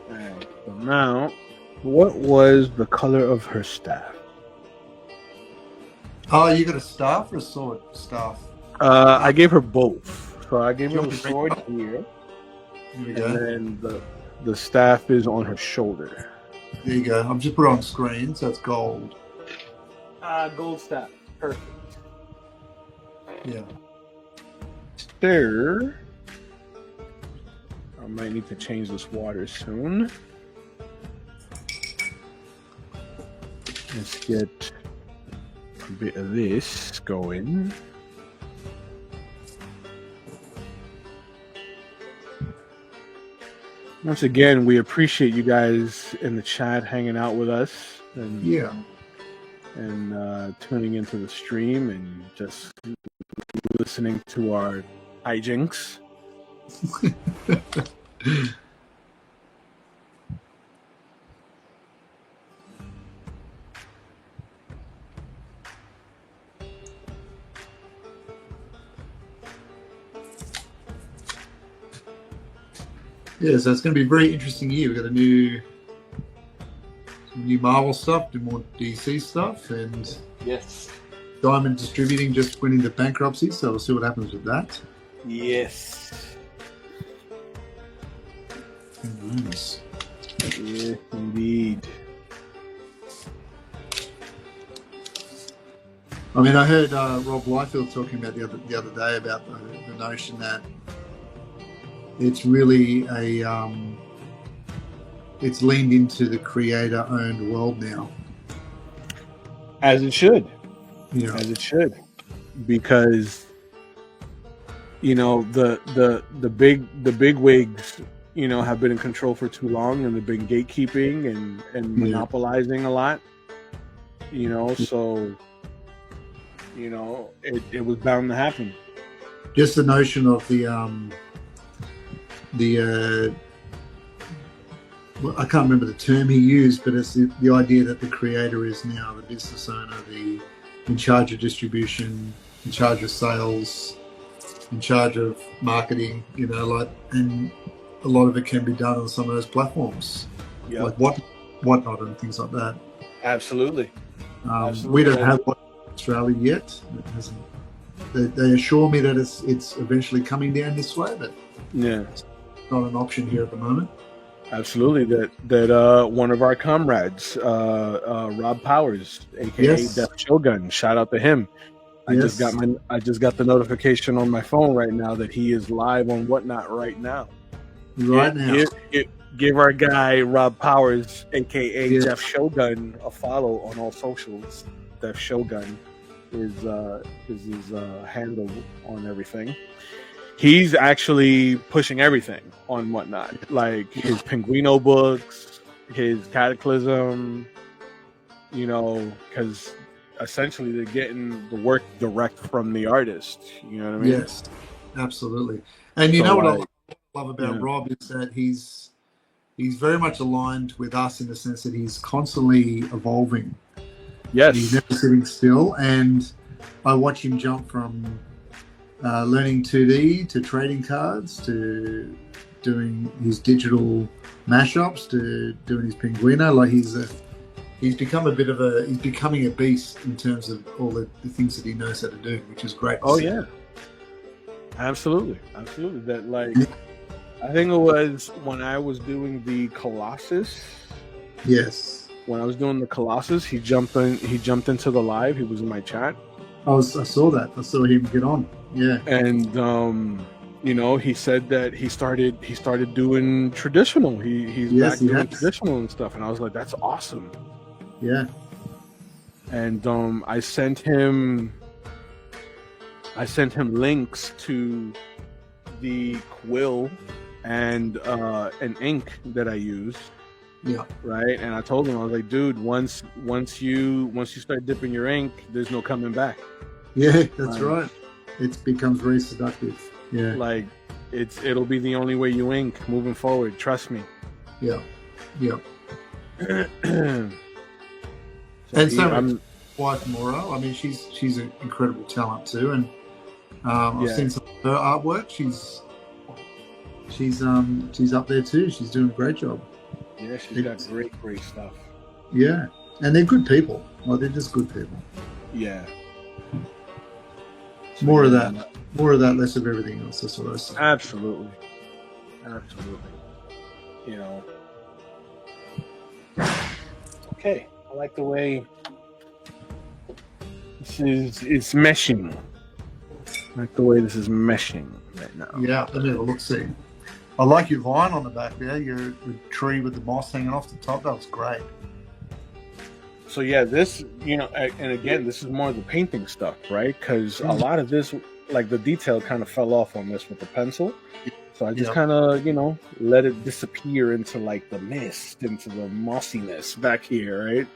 Alright, so now, what was the color of her staff? Oh, you got a staff or a sword? Staff. I gave her both. So I gave her the Here sword here, we and go. then the staff is on her shoulder. There you go. I'm just put it on screen, so it's gold. Gold staff. Perfect. Yeah. There. I might need to change this water soon. Let's get a bit of this going. Once again, we appreciate you guys in the chat hanging out with us and tuning into the stream and just listening to our hijinks. Yeah, so it's going to be a very interesting year. We've got some new Marvel stuff, more DC stuff, and Yes. Diamond Distributing just went into bankruptcy, so we'll see what happens with that. Yes. Nice. Yes, indeed. I mean, I heard Rob Liefeld talking about the other day about the notion that it's really it's leaned into the creator-owned world now. As it should. Yeah. As it should. Because the big wigs, have been in control for too long, and they've been gatekeeping and monopolizing a lot. So it was bound to happen. Just the notion of well, I can't remember the term he used, but it's the idea that the creator is now the business owner, in charge of distribution, in charge of sales, in charge of marketing, and a lot of it can be done on some of those platforms, like Whatnot and things like that. Absolutely. We don't have one in Australia yet. It hasn't. They assure me that it's eventually coming down this way, but it's not an option here at the moment. Absolutely. That one of our comrades, Rob Powers, aka Def Shogun, shout out to him. I just got the notification on my phone right now that he is live on Whatnot right now. Give our guy Rob Powers, aka Def Shogun, a follow on all socials. Def Shogun is his handle on everything. He's actually pushing everything on Whatnot, like his Pinguino books, his Cataclysm, because essentially they're getting the work direct from the artist. You know what I mean? Yes, absolutely. And what I love about Rob is that he's very much aligned with us in the sense that he's constantly evolving. Yes. He's never sitting still, and I watch him jump from learning 2D to trading cards to doing his digital mashups to doing his Pinguino. Like he's becoming a beast in terms of all the things that he knows how to do, which is great. Oh yeah, absolutely. That I think it was when I was doing the Colossus. Yes. When I was doing the Colossus, he jumped into the live. He was in my chat. I saw that. I saw him get on. Yeah. And he said that he started doing traditional. He's back doing traditional and stuff. And I was like, that's awesome. Yeah. And I sent him links to the quill and an ink that I use. Yeah. Right. And I told him, I was like, dude, once you start dipping your ink, there's no coming back. Yeah, that's right. It becomes very seductive. Yeah. Like it'll be the only way you ink moving forward. Trust me. Yeah. Yeah. And so wife Maura, I mean, she's an incredible talent too, and I've seen some of her artwork. She's up there too. She's doing a great job. Yeah, she's got great stuff. Yeah, and they're good people. Well, they're just good people. Yeah. So more of that, less of everything else. That's what I say. Absolutely. Okay, I like the way it's meshing. I like the way this is meshing right now. Yeah, let me have a look. See, I like your vine on the back there. Your tree with the moss hanging off the top. That was great. So yeah, this, and again, this is more of the painting stuff, right? Because a lot of this, like the detail kind of fell off on this with the pencil. So I just kind of, let it disappear into like the mist, into the mossiness back here, right?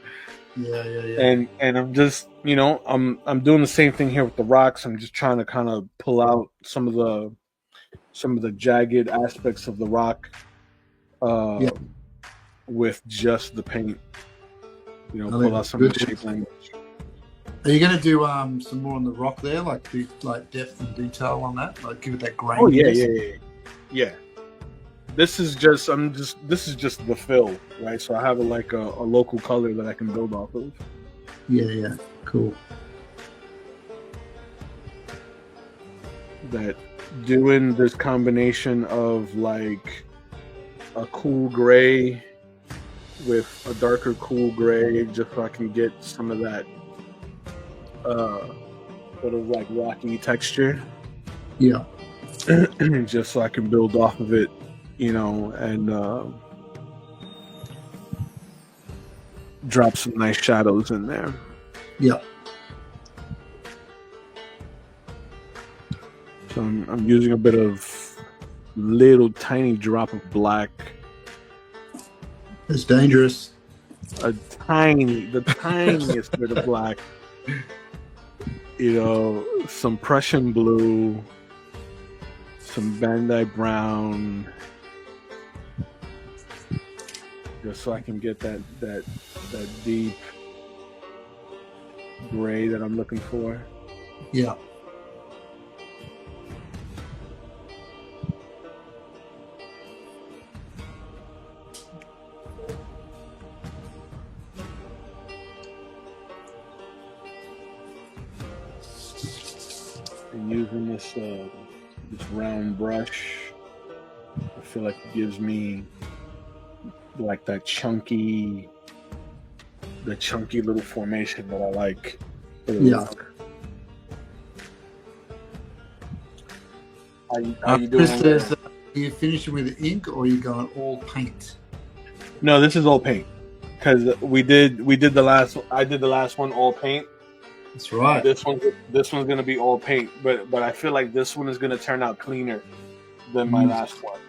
Yeah. And I'm just, I'm doing the same thing here with the rocks. I'm just trying to kind of pull out some of the jagged aspects of the rock, with just the paint. Pull out some of the shape language. Are you going to do some more on the rock there, like depth and detail on that, like give it that grain? Oh yeah. This is just the fill, right? So I have a local color that I can build off of. Yeah, cool. That doing this combination of like a cool gray with a darker cool gray, just so I can get some of that sort of like rocky texture, Yeah. just so I can build off of it, and drop some nice shadows in there. Yeah. So I'm using a bit of little tiny drop of black, It's dangerous. the tiniest bit of black, some Prussian blue, some Bandai brown, just so I can get that deep gray that I'm looking for. Yeah. And using this round brush, I feel like it gives me like that chunky little formation that I like. Yeah. How you doing? Chris says, are you finishing with ink or are you going all paint? No, this is all paint, because I did the last one all paint. That's right. This one's gonna be all paint, but I feel like this one is gonna turn out cleaner than my last one,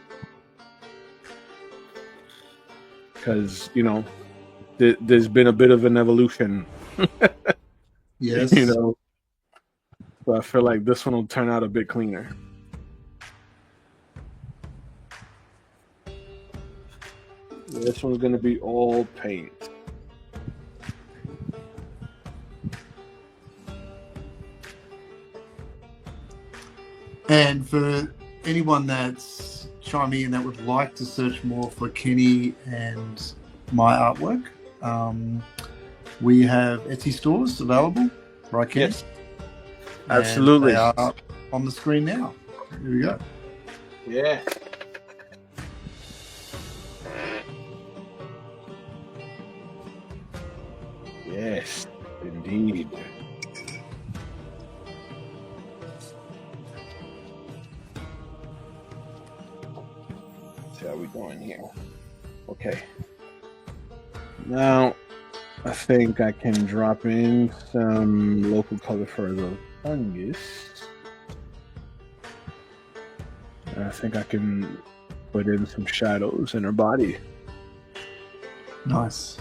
because there's been a bit of an evolution. Yes. So I feel like this one will turn out a bit cleaner. This one's gonna be all paint. And for anyone that's chiming in that would like to search more for Kenny and my artwork, we have Etsy stores available, right, Kenny? Yes, absolutely. And they are on the screen now. Here we go. Yeah. Yes, indeed. See how we doing here. Okay. Now, I think I can drop in some local color for the fungus. I think I can put in some shadows in her body. Nice.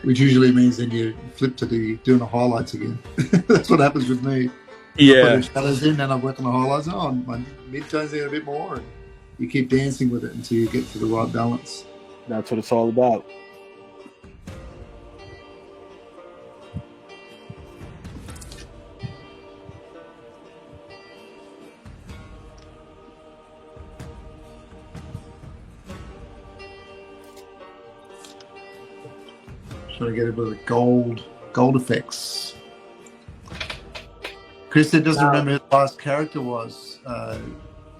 Which usually means then you flip to doing the highlights again. That's what happens with me. Yeah. I put the shadows in, and I work on the highlights. Oh, my mid-tones in a bit more. And you keep dancing with it until you get to the right balance. That's what it's all about. Trying to get a bit of gold effects. Chris doesn't remember who the last character was.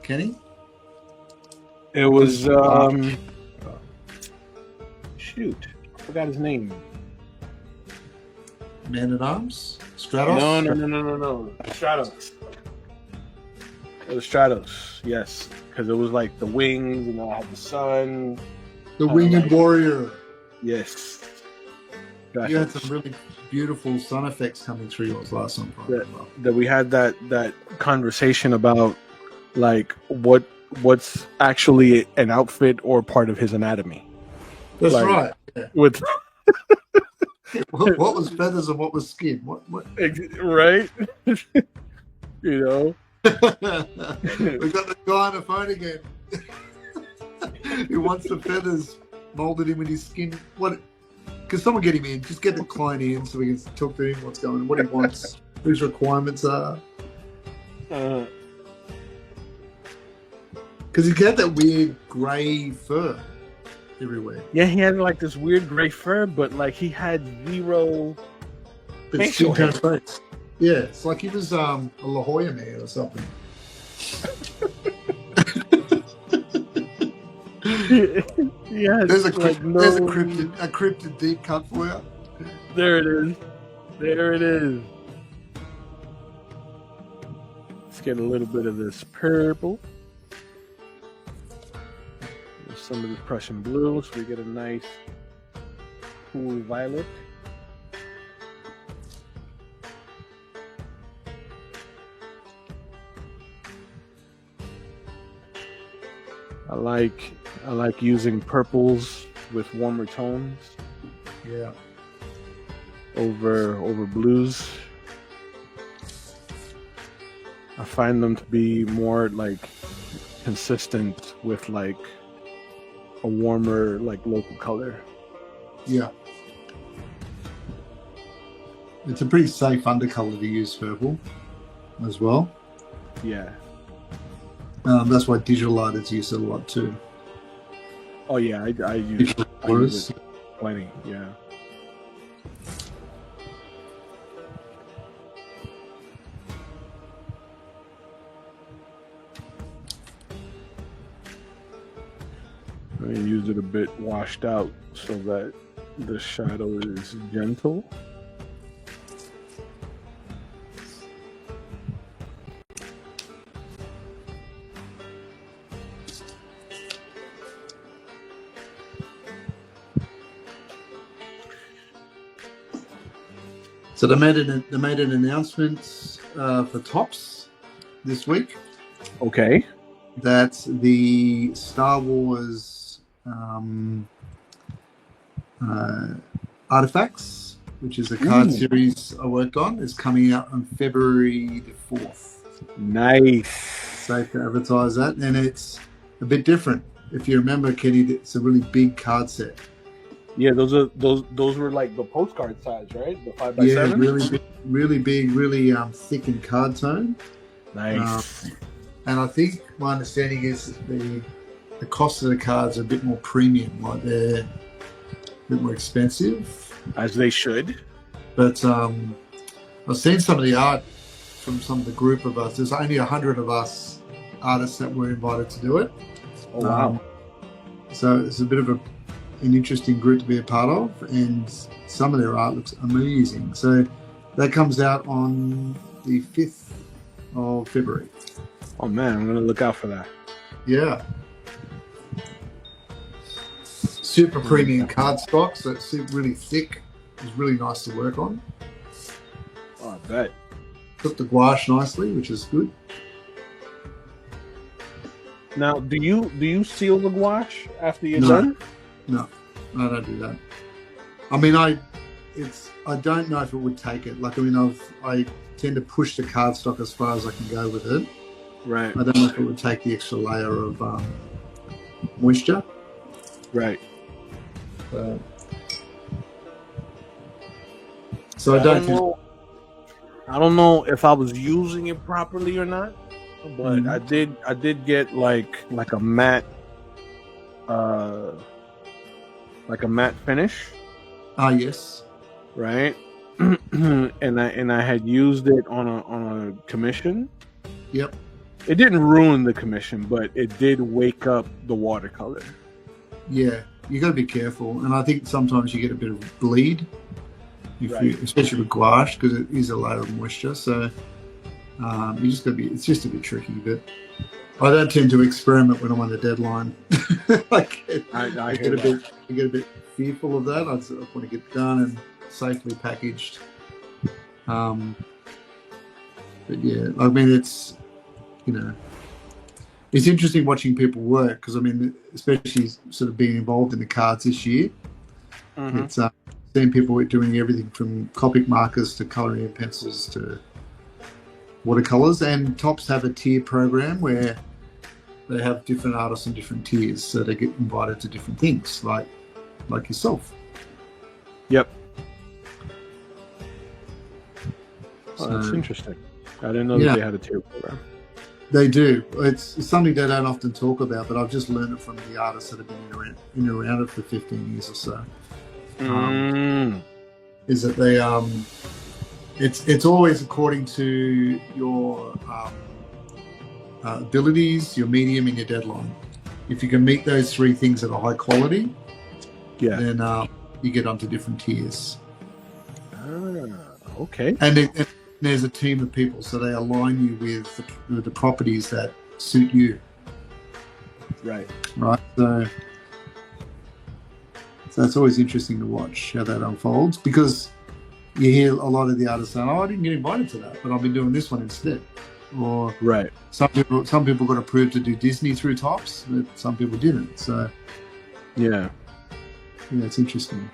Kenny? It was shoot, I forgot his name. Man at Arms? Stratos? No. Stratos. It was Stratos, yes, because it was like the wings, and then I had the sun. The Winged Warrior. Yes. Gotcha. You had some really beautiful sun effects coming through yours last time. That we had that conversation about like what's actually an outfit or part of his anatomy. That's like, right. Yeah. With what was feathers and what was skin? What? Right? You know. We got the guy on the phone again. He wants the feathers molded in with his skin. What? Can someone get him in? Just get the client in so we can talk to him. What's going on? What he wants? Who his requirements are? Because he got that weird grey fur everywhere. Yeah, he had like this weird gray fur, but like he had zero facial hair. Face. Yeah, it's like he was a La Jolla man or something. Yeah, there's a cryptid deep cut for you. There it is. There it is. Let's get a little bit of this purple. There's some of the Prussian blue, so we get a nice cool violet. I like using purples with warmer tones. Yeah. Over blues. I find them to be more like consistent with like a warmer like local color. Yeah. It's a pretty safe undercolor to use purple as well. Yeah. That's why digital art is used a lot too. Oh yeah, I use it plenty. Yeah. I use it a bit washed out so that the shadow is gentle. So they made an announcement for Tops this week. Okay. That the Star Wars Artifacts, which is a card series I worked on, is coming out on February the 4th. Nice. Safe to advertise that, and it's a bit different. If you remember, Kenny, it's a really big card set. Yeah, those were like the postcard size, right? The 5x7. Really big, really thick in card tone. Nice. And I think my understanding is the cost of the cards are a bit more premium, like they're a bit more expensive. As they should. But I've seen some of the art from some of the group of us. There's only 100 of us artists that were invited to do it. Oh wow! So it's a bit of an interesting group to be a part of, and some of their art looks amazing. So that comes out on the 5th of February. Oh man, I'm gonna look out for that. Yeah. Super premium cardstock, so it's really thick. It's really nice to work on. Oh, I bet. Took the gouache nicely, which is good. Now, do you seal the gouache after you're done? No, I don't do that. I mean, I don't know if it would take it. Like, I mean, I tend to push the cardstock as far as I can go with it. Right. I don't know if it would take the extra layer of moisture. Right. So I don't know. I don't know if I was using it properly or not, but I did get like a matte finish. Ah, yes. Right. and I had used it on a commission. Yep. It didn't ruin the commission, but it did wake up the watercolor. Yeah, you got to be careful, and I think sometimes you get a bit of bleed, especially with gouache, because it is a layer of moisture. So you just got to be. It's just a bit tricky, but I don't tend to experiment when I'm on the deadline. I get a bit fearful of that. I want to get it done and safely packaged. But yeah, I mean, it's it's interesting watching people work, because I mean, especially sort of being involved in the cards this year. Mm-hmm. It's seeing people doing everything from Copic markers to colouring in pencils to watercolours. And Tops have a tier program where they have different artists in different tiers, so they get invited to different things, like yourself. Yep. Oh, that's interesting. I didn't know that they had a tier program. They do. It's something they don't often talk about, but I've just learned it from the artists that have been in and around it for 15 years or so. Is that they it's always according to your abilities, your medium, and your deadline. If you can meet those three things at a high quality, then you get onto different tiers. Okay. And there's a team of people, so they align you with the properties that suit you. Right. Right. So it's always interesting to watch how that unfolds, because you hear a lot of the artists saying, "Oh, I didn't get invited to that, but I've been doing this one instead." Or Right. some people got approved to do Disney through Tops, but some people didn't. So Yeah. it's interesting.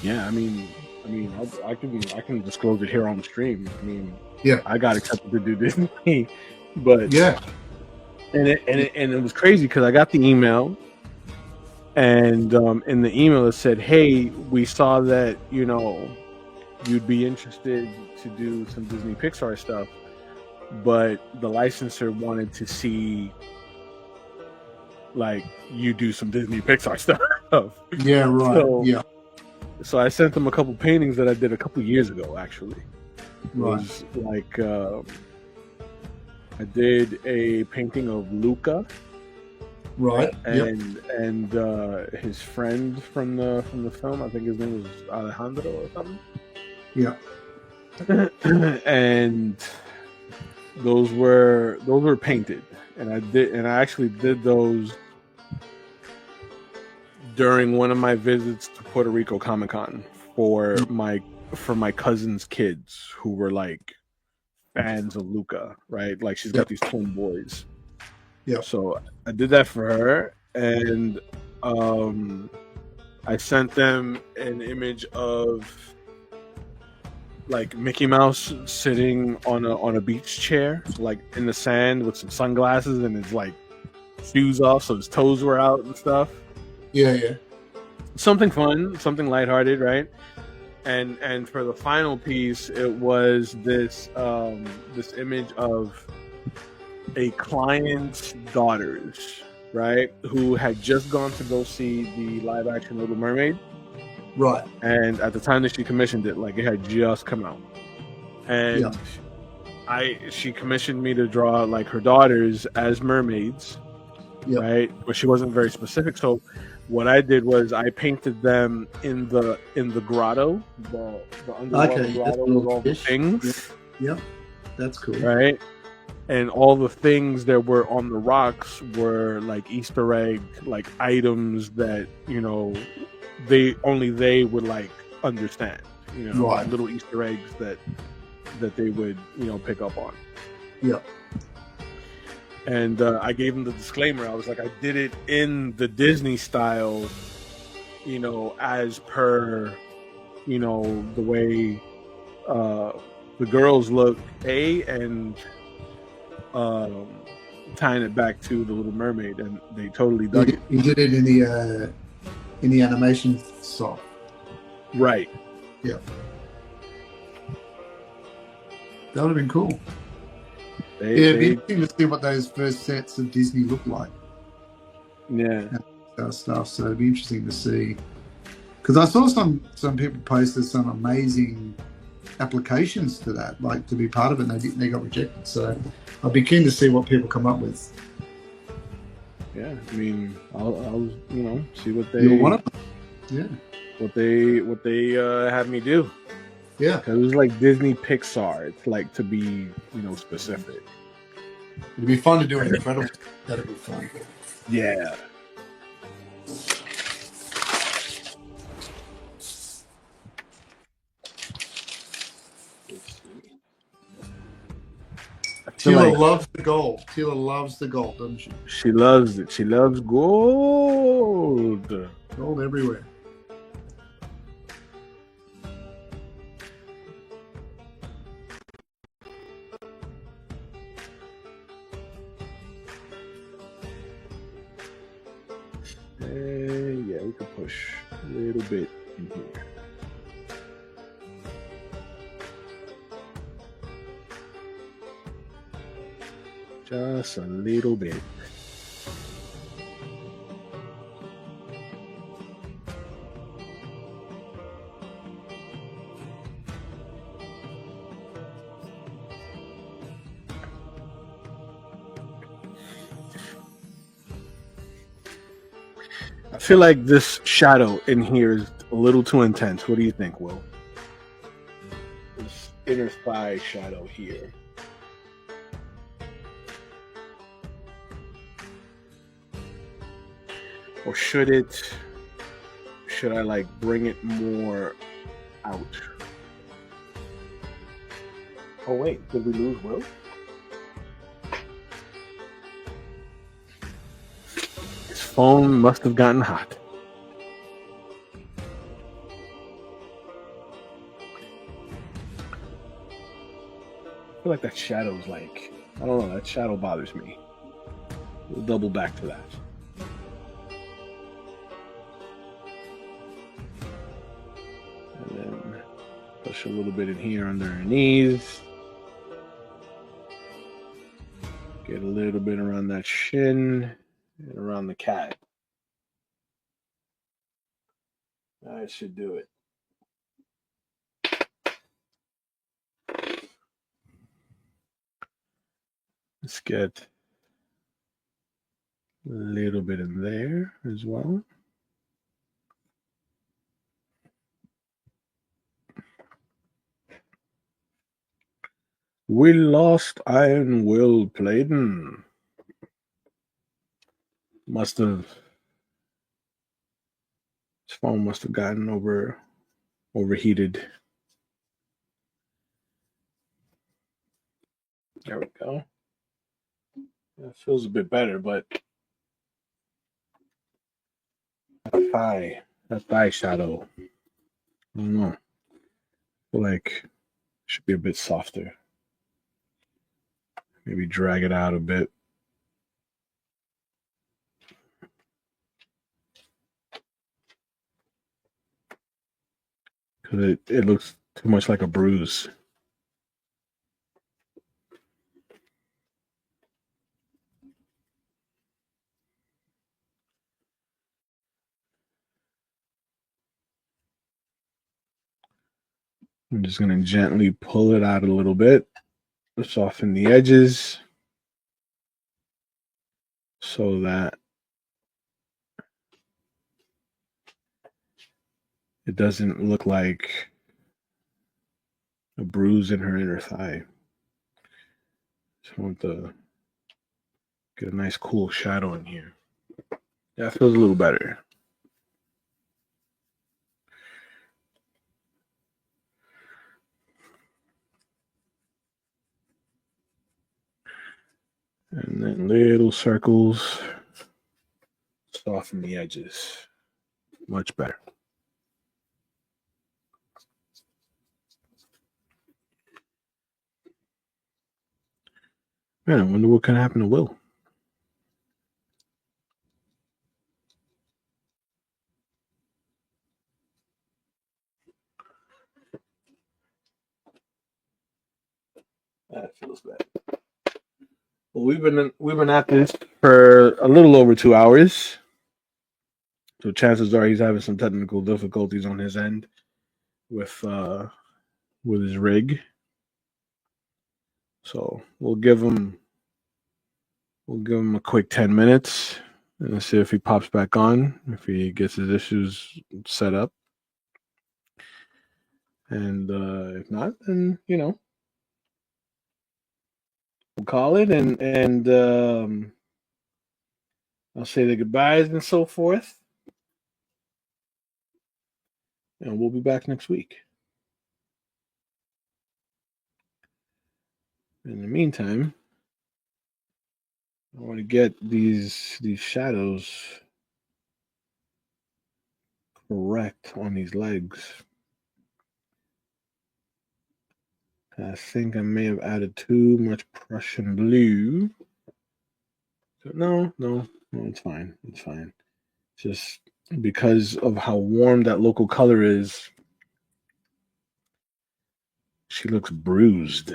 Yeah. I mean, I can disclose it here on the stream. I mean, Yeah. I got accepted to do Disney, but Yeah. and it was crazy because I got the email, and in the email it said, "Hey, we saw that you'd be interested to do some Disney Pixar stuff, but the licensor wanted to see like you do some Disney Pixar stuff." Yeah. Right. So I sent them a couple paintings that I did a couple years ago. Actually, it Right. was like I did a painting of Luca. Right. And his friend from the film, I think his name was Alejandro or something. Yeah. And those were painted, and I actually did those during one of my visits to Puerto Rico Comic Con for my cousin's kids who were like fans of Luca, right? Like she's got these twin boys. Yeah. So I did that for her, and I sent them an image of like Mickey Mouse sitting on a beach chair, like in the sand with some sunglasses and his like shoes off, so his toes were out and stuff. Yeah. Something fun, something lighthearted, right? And for the final piece, it was this this image of a client's daughters, right, who had just gone to go see the live action Little Mermaid. Right. And at the time that she commissioned it, like it had just come out. And she commissioned me to draw like her daughters as mermaids. Yeah. Right? But she wasn't very specific. So what I did was I painted them in the grotto, the underwater grotto with all the things. Yeah. That's cool. Right? And all the things that were on the rocks were like Easter egg, like items that, they would like understand, right. Little Easter eggs that they would, pick up on. Yeah. And I gave them the disclaimer. I was like, I did it in the Disney style, as per, the way the girls look, and tying it back to the Little Mermaid, and they totally dug it. You did it in the animation style. Right. Yeah. That would have been cool. It'd be interesting to see what those first sets of Disney look like. Yeah. Stuff. So it'd be interesting to see. Because I saw some people posted some amazing applications to that, like to be part of it, and they got rejected. So I'd be keen to see what people come up with. Yeah, I mean, I'll see what they. You're one of them. Yeah. What they have me do. Yeah. Because it was like Disney Pixar. It's like to be specific. It'd be fun to do an Incredible. That'd be fun. Yeah. Teela loves the gold. Teela loves the gold, doesn't she? She loves it. She loves gold. Gold everywhere. Yeah, we could push a little bit in here. Just a little bit. I feel like this shadow in here is a little too intense. What do you think, Will? This inner thigh shadow here. Or should I like bring it more out? Oh wait, did we lose Will? His phone must have gotten hot. I feel like that shadow's like, I don't know, that shadow bothers me. We'll double back to that. And then push a little bit in here under her knees. Get a little bit around that shin and around the cat. That should do it. Let's get a little bit in there as well. We lost Iron Will Pladen. His phone must have gotten overheated. There we go. That feels a bit better, but that thigh shadow, I don't know. I feel like it should be a bit softer. Maybe drag it out a bit. Because it looks too much like a bruise. I'm just going to gently pull it out a little bit, soften the edges so that it doesn't look like a bruise in her inner thigh. So I want to get a nice cool shadow in here. Yeah, it feels a little better. And then little circles, soften the edges. Much better. Man, I wonder what can happen to Will. That feels bad. Well, we've been at this for a little over 2 hours. So chances are he's having some technical difficulties on his end with his rig. So we'll give him a quick 10 minutes and see if he pops back on, if he gets his issues set up. And if not, then we'll call it and I'll say the goodbyes and so forth. And we'll be back next week. In the meantime, I want to get these shadows correct on these legs. I think I may have added too much Prussian blue. So no, it's fine. It's fine. Just because of how warm that local color is, she looks bruised.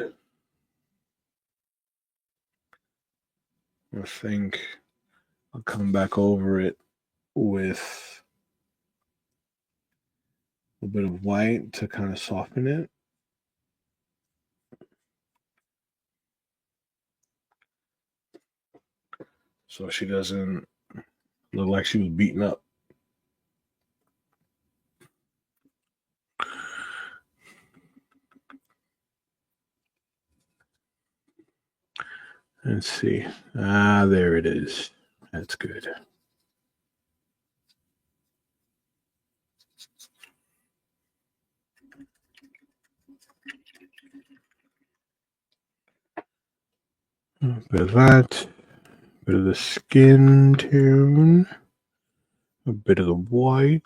I think I'll come back over it with a bit of white to kind of soften it. So she doesn't look like she was beaten up. Let's see. Ah, there it is. That's good. A bit of that. A bit of the skin tone. A bit of the white.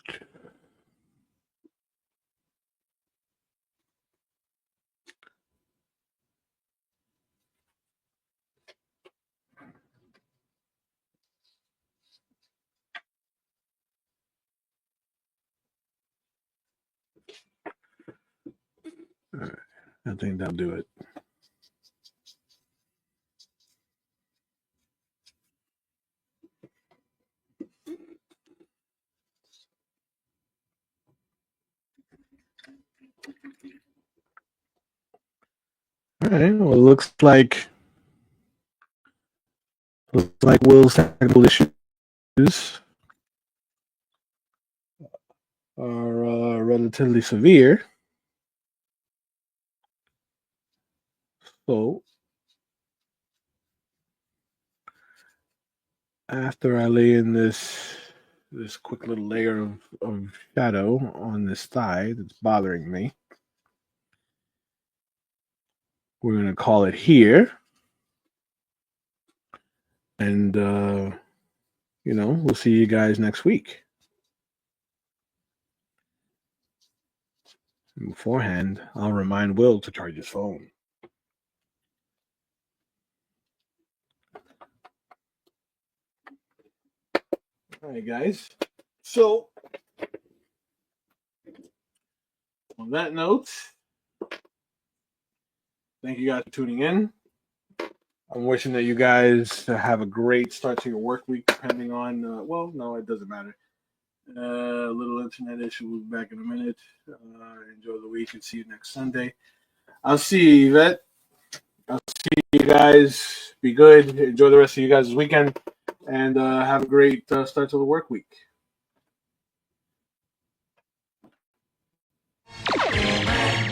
All right. I think that'll do it. All right. Well, it looks like Will's technical issues are relatively severe. So after I lay in this quick little layer of shadow on this thigh that's bothering me, we're gonna call it here, and we'll see you guys next week. And beforehand, I'll remind Will to charge his phone. All right, guys. So, on that note, thank you guys for tuning in. I'm wishing that you guys have a great start to your work week, depending on, no, it doesn't matter. A little internet issue. We'll be back in a minute. Enjoy the week and see you next Sunday. I'll see you, Yvette. I'll see you guys. Be good. Enjoy the rest of you guys' weekend. And have a great start to the work week. Amen.